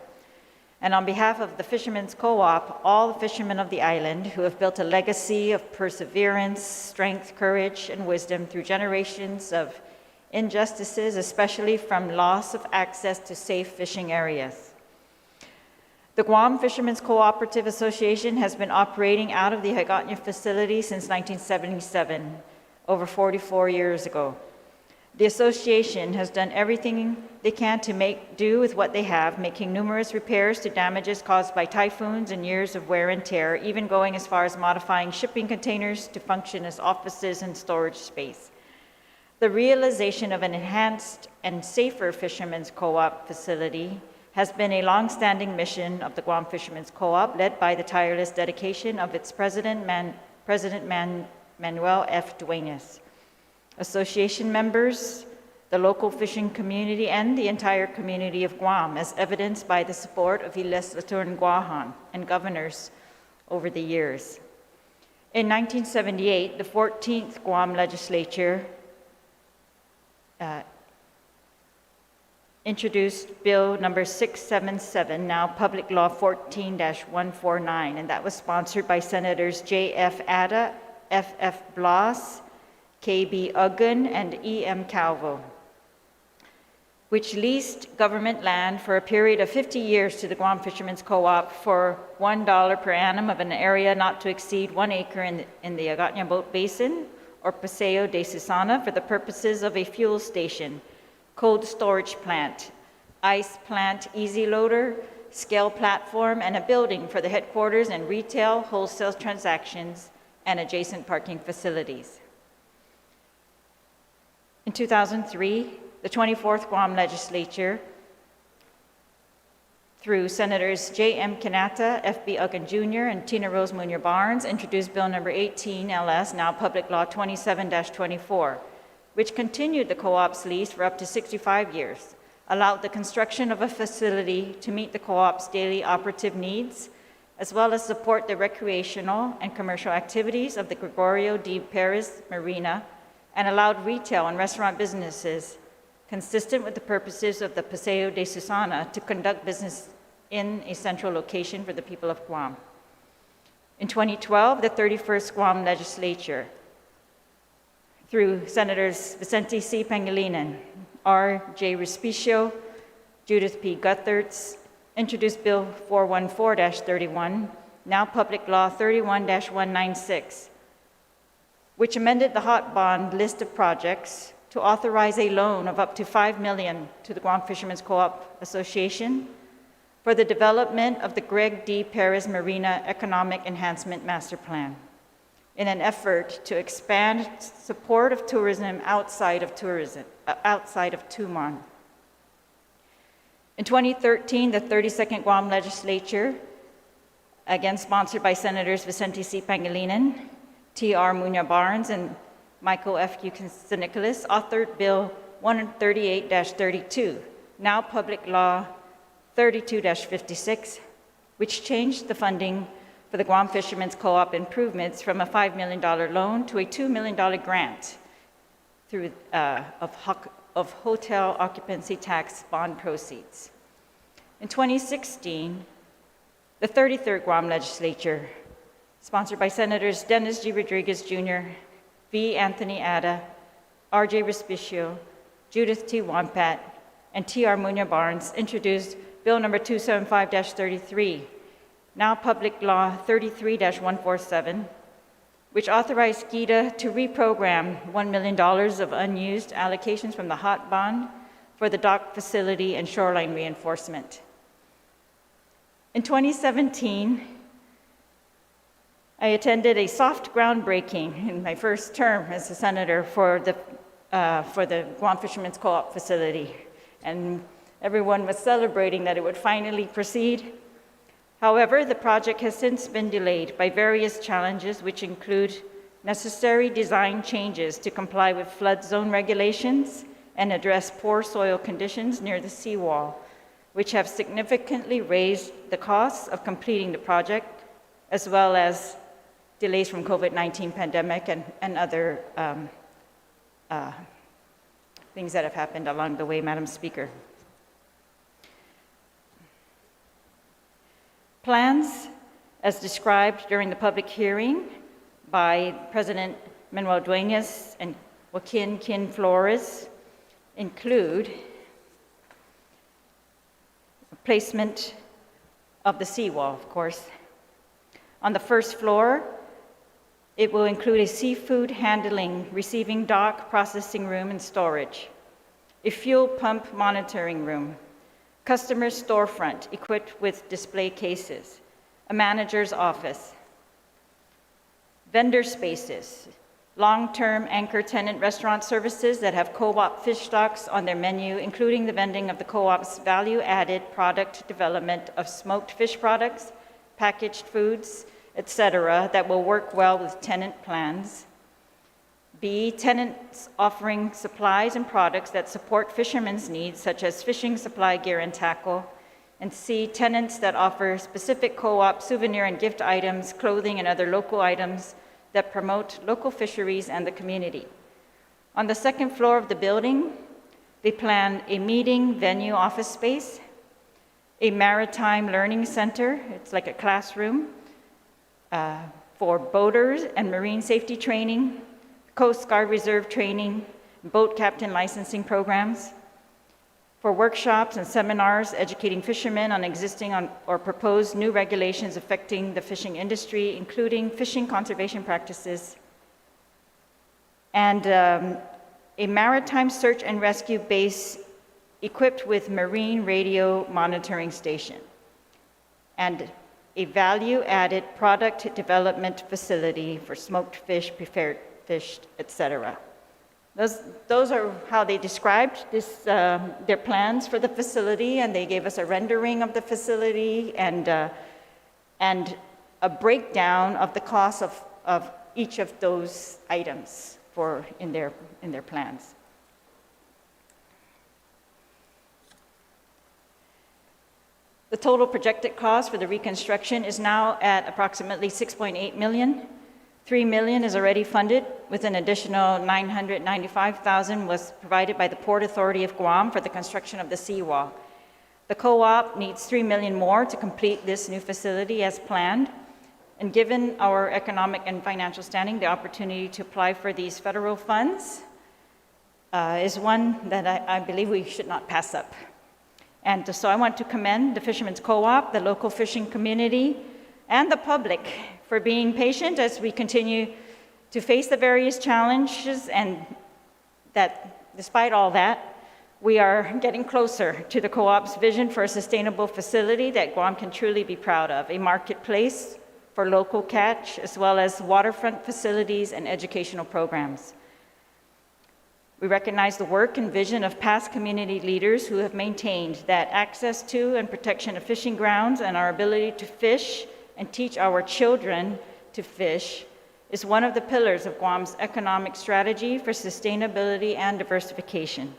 And on behalf of the Fishermen's Co-op, all the fishermen of the island who have built a legacy of perseverance, strength, courage, and wisdom through generations of injustices, especially from loss of access to safe fishing areas. The Guam Fishermen's Cooperative Association has been operating out of the Hagåtña facility since 1977, over 44 years ago. The association has done everything they can to make do with what they have, making numerous repairs to damages caused by typhoons and years of wear and tear, even going as far as modifying shipping containers to function as offices and storage space. The realization of an enhanced and safer Fishermen's Co-op facility has been a long-standing mission of the Guam Fishermen's Co-op, led by the tireless dedication of its President Manuel F. Duenas. Association members, the local fishing community, and the entire community of Guam, as evidenced by the support of Legislature and governors over the years. In 1978, the 14th Guam Legislature introduced Bill number 677, now Public Law 14-149, and that was sponsored by Senators J.F. Ada, F.F. Blas, K.B. Uggan, and E.M. Calvo, which leased government land for a period of 50 years to the Guam Fishermen's Co-op for $1 per annum of an area not to exceed 1 acre in the Hagåtña Boat Basin or Paseo de Susana for the purposes of a fuel station, cold storage plant, ice plant, easy loader, scale platform, and a building for the headquarters and retail, wholesale transactions, and adjacent parking facilities. In 2003, the 24th Guam Legislature, through Senators J.M. Kanata, F.B. Uggan Jr., and Tina Rose Muñoz Barnes, introduced Bill number 18 LS, now Public Law 27-24, which continued the co-op's lease for up to 65 years, allowed the construction of a facility to meet the co-op's daily operative needs, as well as support the recreational and commercial activities of the Gregorio D. Perez Marina, and allowed retail and restaurant businesses, consistent with the purposes of the Paseo de Susana, to conduct business in a central location for the people of Guam. In 2012, the 31st Guam Legislature, through Senators Vicente C. Pangilinan, R. J. Respicio, Judith P. Guthertz, introduced Bill 414-31, now Public Law 31-196, which amended the hot bond list of projects to authorize a loan of up to $5 million to the Guam Fishermen's Co-op Association for the development of the Greg D. Perez Marina Economic Enhancement Master Plan, in an effort to expand support of tourism outside of Tumon. In 2013, the 32nd Guam Legislature, again sponsored by Senators Vicente C. Pangilinan, T.R. Muñoz Barnes, and Michael F. Nicholas, authored Bill 138-32, now Public Law 32-56, which changed the funding for the Guam Fishermen's Co-op improvements from a $5 million loan to a $2 million grant through, of hotel occupancy tax bond proceeds. In 2016, the 33rd Guam Legislature, sponsored by Senators Dennis G. Rodriguez Jr., V. Anthony Ada, R.J. Respicio, Judith T. Wampat, and T.R. Munya Barnes introduced Bill number 275-33, now Public Law 33-147, which authorized GITA to reprogram $1 million of unused allocations from the HOT bond for the dock facility and shoreline reinforcement. In 2017, I attended a soft groundbreaking in my first term as a senator for the Guam Fishermen's Co-op facility, and everyone was celebrating that it would finally proceed. However, the project has since been delayed by various challenges, which include necessary design changes to comply with flood zone regulations and address poor soil conditions near the seawall, which have significantly raised the costs of completing the project, as well as delays from COVID-19 pandemic and other things that have happened along the way, Madam Speaker. Plans, as described during the public hearing by President Manuel Dueñas and Joaquin Kin Flores, include placement of the seawall, of course. On the first floor, it will include a seafood handling, receiving dock, processing room, and storage, a fuel pump monitoring room, customer storefront equipped with display cases, a manager's office, vendor spaces, long-term anchor tenant restaurant services that have co-op fish stocks on their menu, including the vending of the co-op's value-added product development of smoked fish products, packaged foods, etc., that will work well with tenant plans. B, tenants offering supplies and products that support fishermen's needs, such as fishing supply gear and tackle. And C, tenants that offer specific co-op souvenir and gift items, clothing, and other local items that promote local fisheries and the community. On the second floor of the building, they plan a meeting venue office space, a maritime learning center, it's like a classroom, for boaters and marine safety training, Coast Guard Reserve training, boat captain licensing programs, for workshops and seminars educating fishermen on existing or proposed new regulations affecting the fishing industry, including fishing conservation practices, and a maritime search and rescue base equipped with marine radio monitoring station, and a value-added product development facility for smoked fish, prepared fish, etc. Those are how they described their plans for the facility, and they gave us a rendering of the facility and a breakdown of the cost of each of those items in their plans. The total projected cost for the reconstruction is now at approximately $6.8 million. $3 million is already funded, with an additional $995,000 was provided by the Port Authority of Guam for the construction of the seawall. The co-op needs $3 million more to complete this new facility as planned, and given our economic and financial standing, the opportunity to apply for these federal funds is one that I believe we should not pass up. And so I want to commend the Fishermen's Co-op, the local fishing community, and the public for being patient as we continue to face the various challenges, and that despite all that, we are getting closer to the co-op's vision for a sustainable facility that Guam can truly be proud of, a marketplace for local catch, as well as waterfront facilities and educational programs. We recognize the work and vision of past community leaders who have maintained that access to and protection of fishing grounds and our ability to fish and teach our children to fish is one of the pillars of Guam's economic strategy for sustainability and diversification.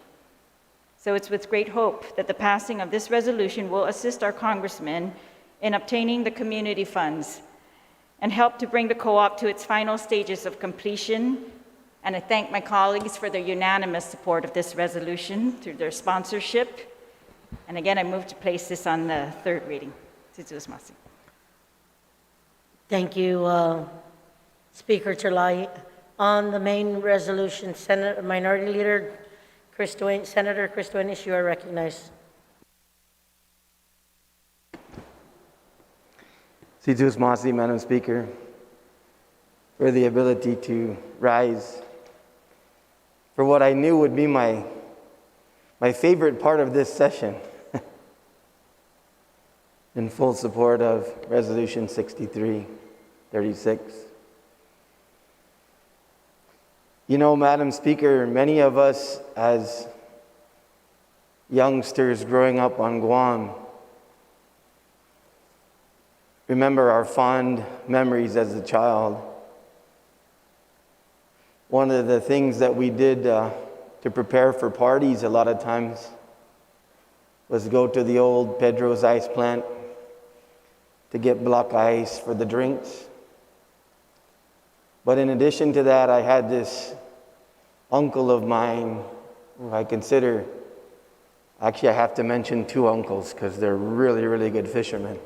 So it's with great hope that the passing of this resolution will assist our congressmen in obtaining the community funds and help to bring the co-op to its final stages of completion. And I thank my colleagues for their unanimous support of this resolution through their sponsorship. And again, I move to place this on the third reading. Thank you, Speaker Terlahi. On the main resolution, Minority Leader Senator Chris Duenas, you are recognized. Situs Masi, Madam Speaker, for the ability to rise for what I knew would be my favorite part of this session, in full support of Resolution 6336. You know, Madam Speaker, many of us as youngsters growing up on Guam remember our fond memories as a child. One of the things that we did to prepare for parties a lot of times was go to the old Pedro's ice plant to get block ice for the drinks. But in addition to that, I had this uncle of mine who I consider, actually I have to mention two uncles because they're really, really good fishermen.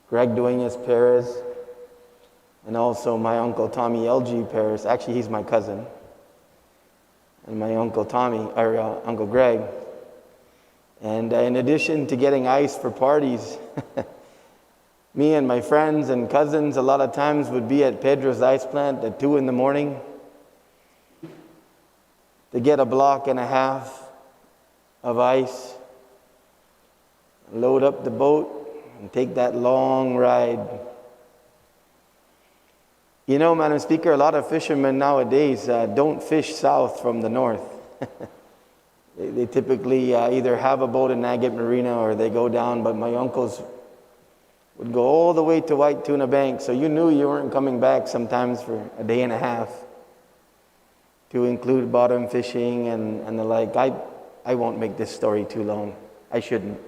Greg Duenas Perez, and also my uncle Tommy L.G. Perez. Actually, he's my cousin. And my uncle Uncle Greg. And in addition to getting ice for parties, me and my friends and cousins a lot of times would be at Pedro's ice plant at 2 a.m. to get a block and a half of ice, load up the boat, and take that long ride. You know, Madam Speaker, a lot of fishermen nowadays don't fish south from the north. They typically either have a boat in Agate Marina or they go down, but my uncles would go all the way to White Tuna Bank, so you knew you weren't coming back sometimes for a day and a half, to include bottom fishing and the like. I won't make this story too long. I shouldn't.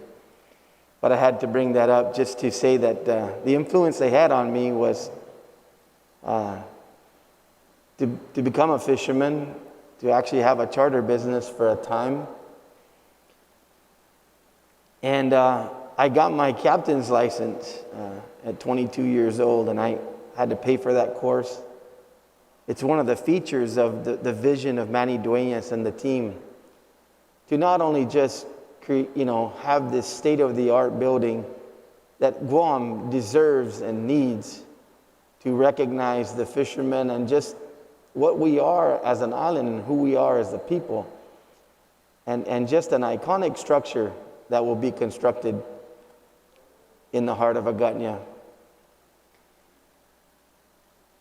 But I had to bring that up just to say that the influence they had on me was to become a fisherman, to actually have a charter business for a time. And I got my captain's license at 22 years old, and I had to pay for that course. It's one of the features of the vision of Manny Duenas and the team to not only just have this state-of-the-art building that Guam deserves and needs to recognize the fishermen and just what we are as an island and who we are as a people, and just an iconic structure that will be constructed in the heart of Agutnia.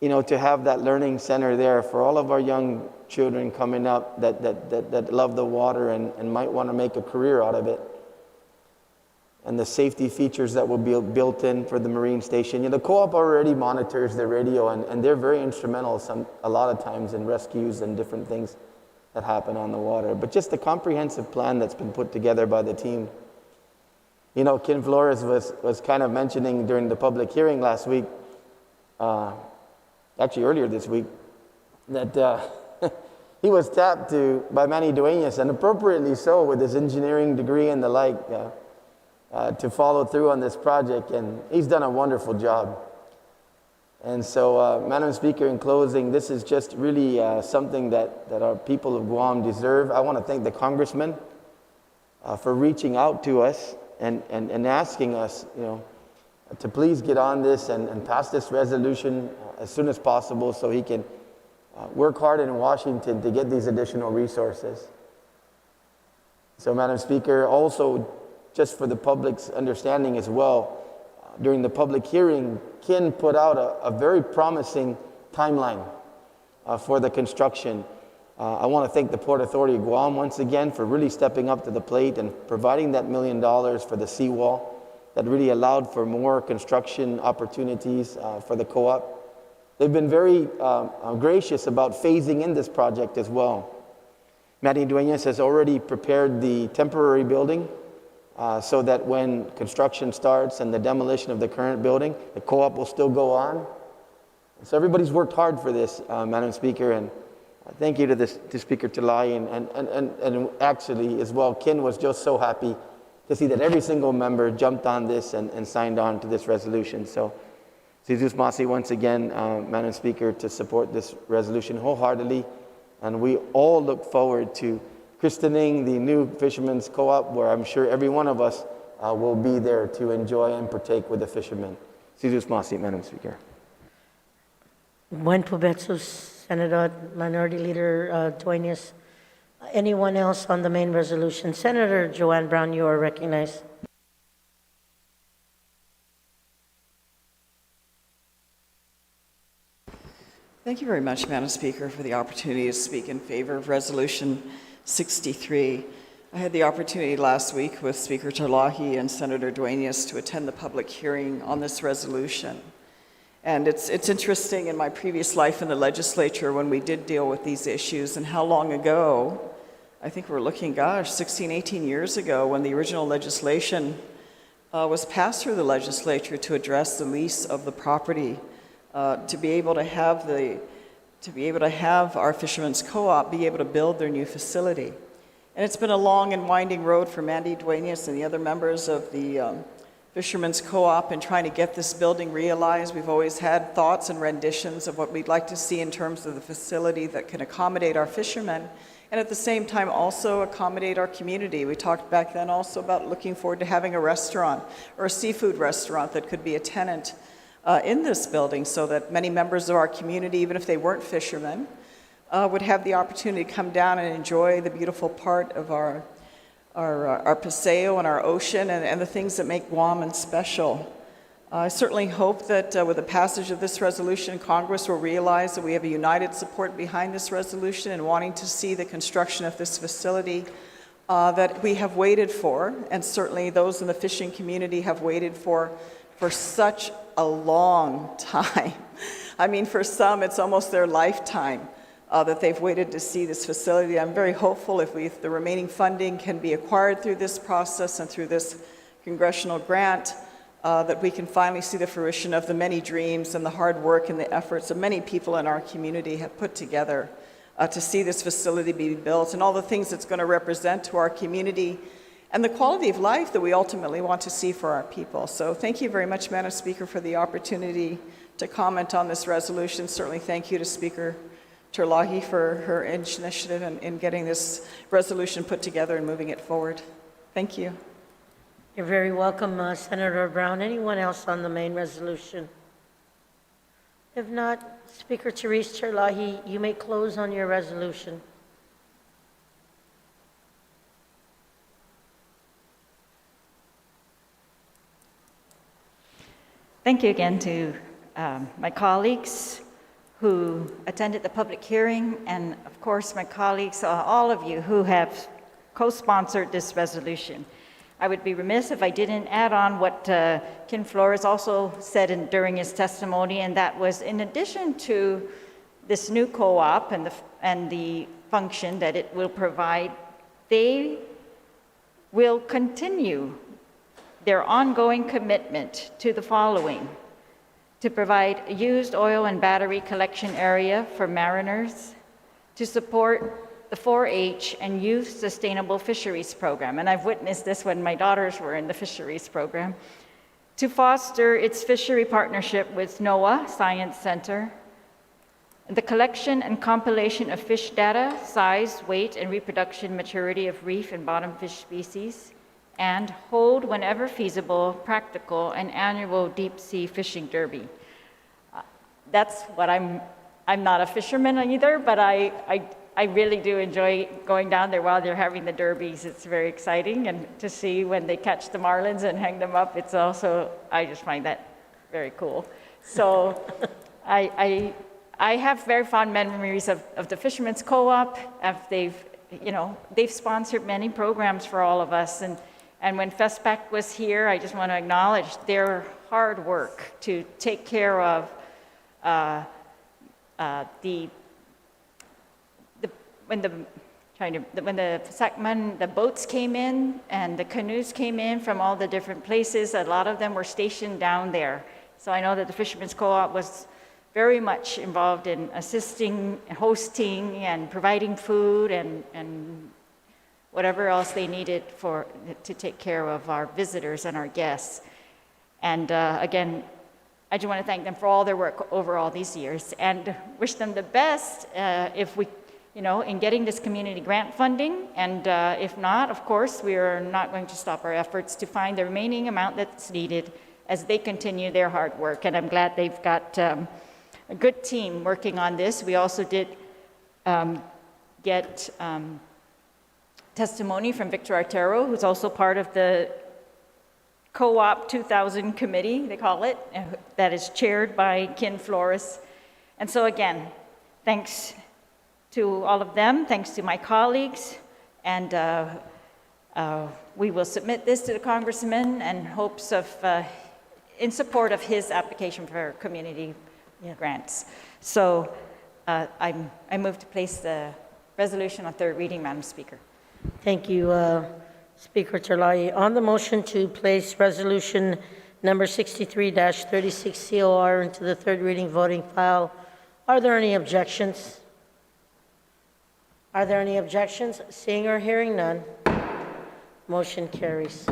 You know, to have that learning center there for all of our young children coming up that love the water and might want to make a career out of it. And the safety features that will be built in for the Marine Station. You know, the co-op already monitors the radio, and they're very instrumental a lot of times in rescues and different things that happen on the water. But just the comprehensive plan that's been put together by the team. You know, Ken Flores was kind of mentioning during the public hearing last week, actually earlier this week, that he was tapped by Manny Duenas, and appropriately so, with his engineering degree and the like, to follow through on this project, and he's done a wonderful job. And so, Madam Speaker, in closing, this is just really something that our people of Guam deserve. I want to thank the congressman for reaching out to us and asking us, to please get on this and pass this resolution as soon as possible so he can work hard in Washington to get these additional resources. So, Madam Speaker, also, just for the public's understanding as well, during the public hearing, Ken put out a very promising timeline for the construction. I want to thank the Port Authority of Guam once again for really stepping up to the plate and providing that $1 million for the seawall that really allowed for more construction opportunities for the co-op. They've been very gracious about phasing in this project as well. Manny Duenas has already prepared the temporary building so that when construction starts and the demolition of the current building, the co-op will still go on. So everybody's worked hard for this, Madam Speaker, and thank you to Speaker Talai, and actually as well, Ken was just so happy to see that every single member jumped on this and signed on to this resolution. So, Sizus Masi, once again, Madam Speaker, to support this resolution wholeheartedly, and we all look forward to christening the new Fishermen's Co-op, where I'm sure every one of us will be there to enjoy and partake with the fishermen. Sizus Masi, Madam Speaker. Buen provecho, Senator Minority Leader Dueñas. Anyone else on the main resolution? Senator Joanne Brown, you are recognized. Thank you very much, Madam Speaker, for the opportunity to speak in favor of Resolution 63. I had the opportunity last week with Speaker Terlahi and Senator Dueñas to attend the public hearing on this resolution. And it's interesting in my previous life in the legislature when we did deal with these issues and how long ago, I think we're looking, 16, 18 years ago when the original legislation was passed through the legislature to address the lease of the property, to be able to have our Fishermen's Co-op be able to build their new facility. And it's been a long and winding road for Mandy Dueñas and the other members of the Fishermen's Co-op in trying to get this building realized. We've always had thoughts and renditions of what we'd like to see in terms of the facility that can accommodate our fishermen and at the same time also accommodate our community. We talked back then also about looking forward to having a restaurant or a seafood restaurant that could be a tenant in this building so that many members of our community, even if they weren't fishermen, would have the opportunity to come down and enjoy the beautiful part of our paseo and our ocean and the things that make Guam special. I certainly hope that with the passage of this resolution, Congress will realize that we have a united support behind this resolution and wanting to see the construction of this facility that we have waited for, and certainly those in the fishing community have waited for such a long time. I mean, for some, it's almost their lifetime that they've waited to see this facility. I'm very hopeful if the remaining funding can be acquired through this process and through this congressional grant, that we can finally see the fruition of the many dreams and the hard work and the efforts that many people in our community have put together to see this facility be built and all the things it's going to represent to our community and the quality of life that we ultimately want to see for our people. So thank you very much, Madam Speaker, for the opportunity to comment on this resolution. Certainly thank you to Speaker Terlahi for her initiative in getting this resolution put together and moving it forward. Thank you. You're very welcome, Senator Brown. Anyone else on the main resolution? If not, Speaker Therese Terlahi, you may close on your resolution. Thank you again to my colleagues who attended the public hearing, and of course my colleagues, all of you who have co-sponsored this resolution. I would be remiss if I didn't add on what Ken Flores also said during his testimony, and that was in addition to this new co-op and the function that it will provide, they will continue their ongoing commitment to the following: to provide a used oil and battery collection area for mariners, to support the 4-H and Youth Sustainable Fisheries Program, and I've witnessed this when my daughters were in the fisheries program, to foster its fishery partnership with NOAA Science Center, the collection and compilation of fish data, size, weight, and reproduction maturity of reef and bottom fish species, and hold, whenever feasible, practical, an annual deep-sea fishing derby. That's what I'm not a fisherman either, but I really do enjoy going down there while they're having the derbies. It's very exciting, and to see when they catch the marlins and hang them up, it's also, I just find that very cool. So I have very fond memories of the Fishermen's Co-op. They've sponsored many programs for all of us, and when FESPAC was here, I just want to acknowledge their hard work to take care of when the boats came in and the canoes came in from all the different places. A lot of them were stationed down there. So I know that the Fishermen's Co-op was very much involved in assisting, hosting, and providing food and whatever else they needed to take care of our visitors and our guests. And again, I just want to thank them for all their work over all these years and wish them the best. If in getting this community grant funding. And if not, of course, we are not going to stop our efforts to find the remaining amount that's needed as they continue their hard work. And I'm glad they've got a good team working on this. We also did get testimony from Victor Artero, who's also part of the Co-op 2000 committee, they call it, that is chaired by Ken Flores. And so again, thanks to all of them, thanks to my colleagues, and we will submit this to the congressman in hopes of, in support of his application for community grants. So I move to place the resolution on third reading, Madam Speaker. Thank you, Speaker Terlahi. On the motion to place resolution number 63-36 COR into the third reading voting file, are there any objections? Are there any objections? Seeing or hearing none, motion carries.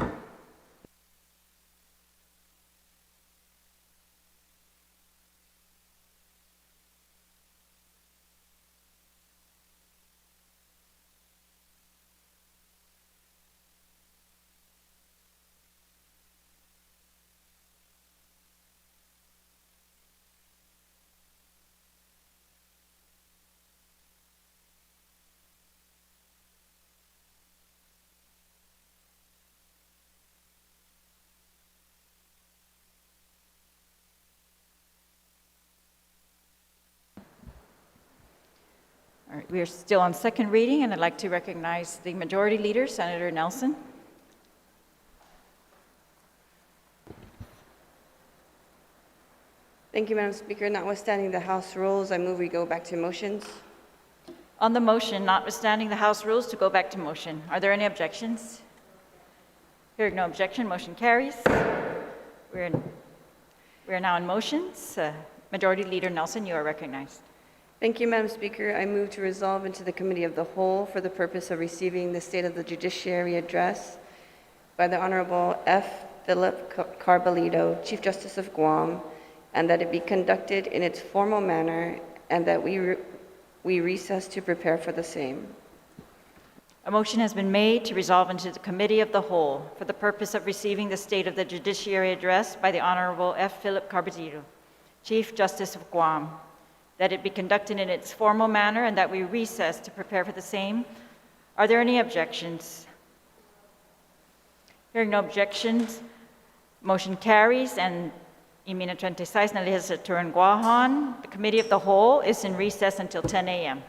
All right, we are still on second reading, and I'd like to recognize the Majority Leader, Senator Nelson. Thank you, Madam Speaker. Notwithstanding the House rules, I move we go back to motions. On the motion, notwithstanding the House rules, to go back to motion, are there any objections? Hearing no objection, motion carries. We are now in motions. Majority Leader Nelson, you are recognized. Thank you, Madam Speaker. I move to resolve into the Committee of the Whole for the purpose of receiving the State of the Judiciary address by the Honorable F. Philip Carbolito, Chief Justice of Guam, and that it be conducted in its formal manner, and that we recess to prepare for the same. A motion has been made to resolve into the Committee of the Whole for the purpose of receiving the State of the Judiciary address by the Honorable F. Philip Carbolito, Chief Justice of Guam, that it be conducted in its formal manner, and that we recess to prepare for the same. Are there any objections? Hearing no objections, motion carries, and Imina 26 na legislature in Guahan. The Committee of the Whole is in recess until 10 a.m.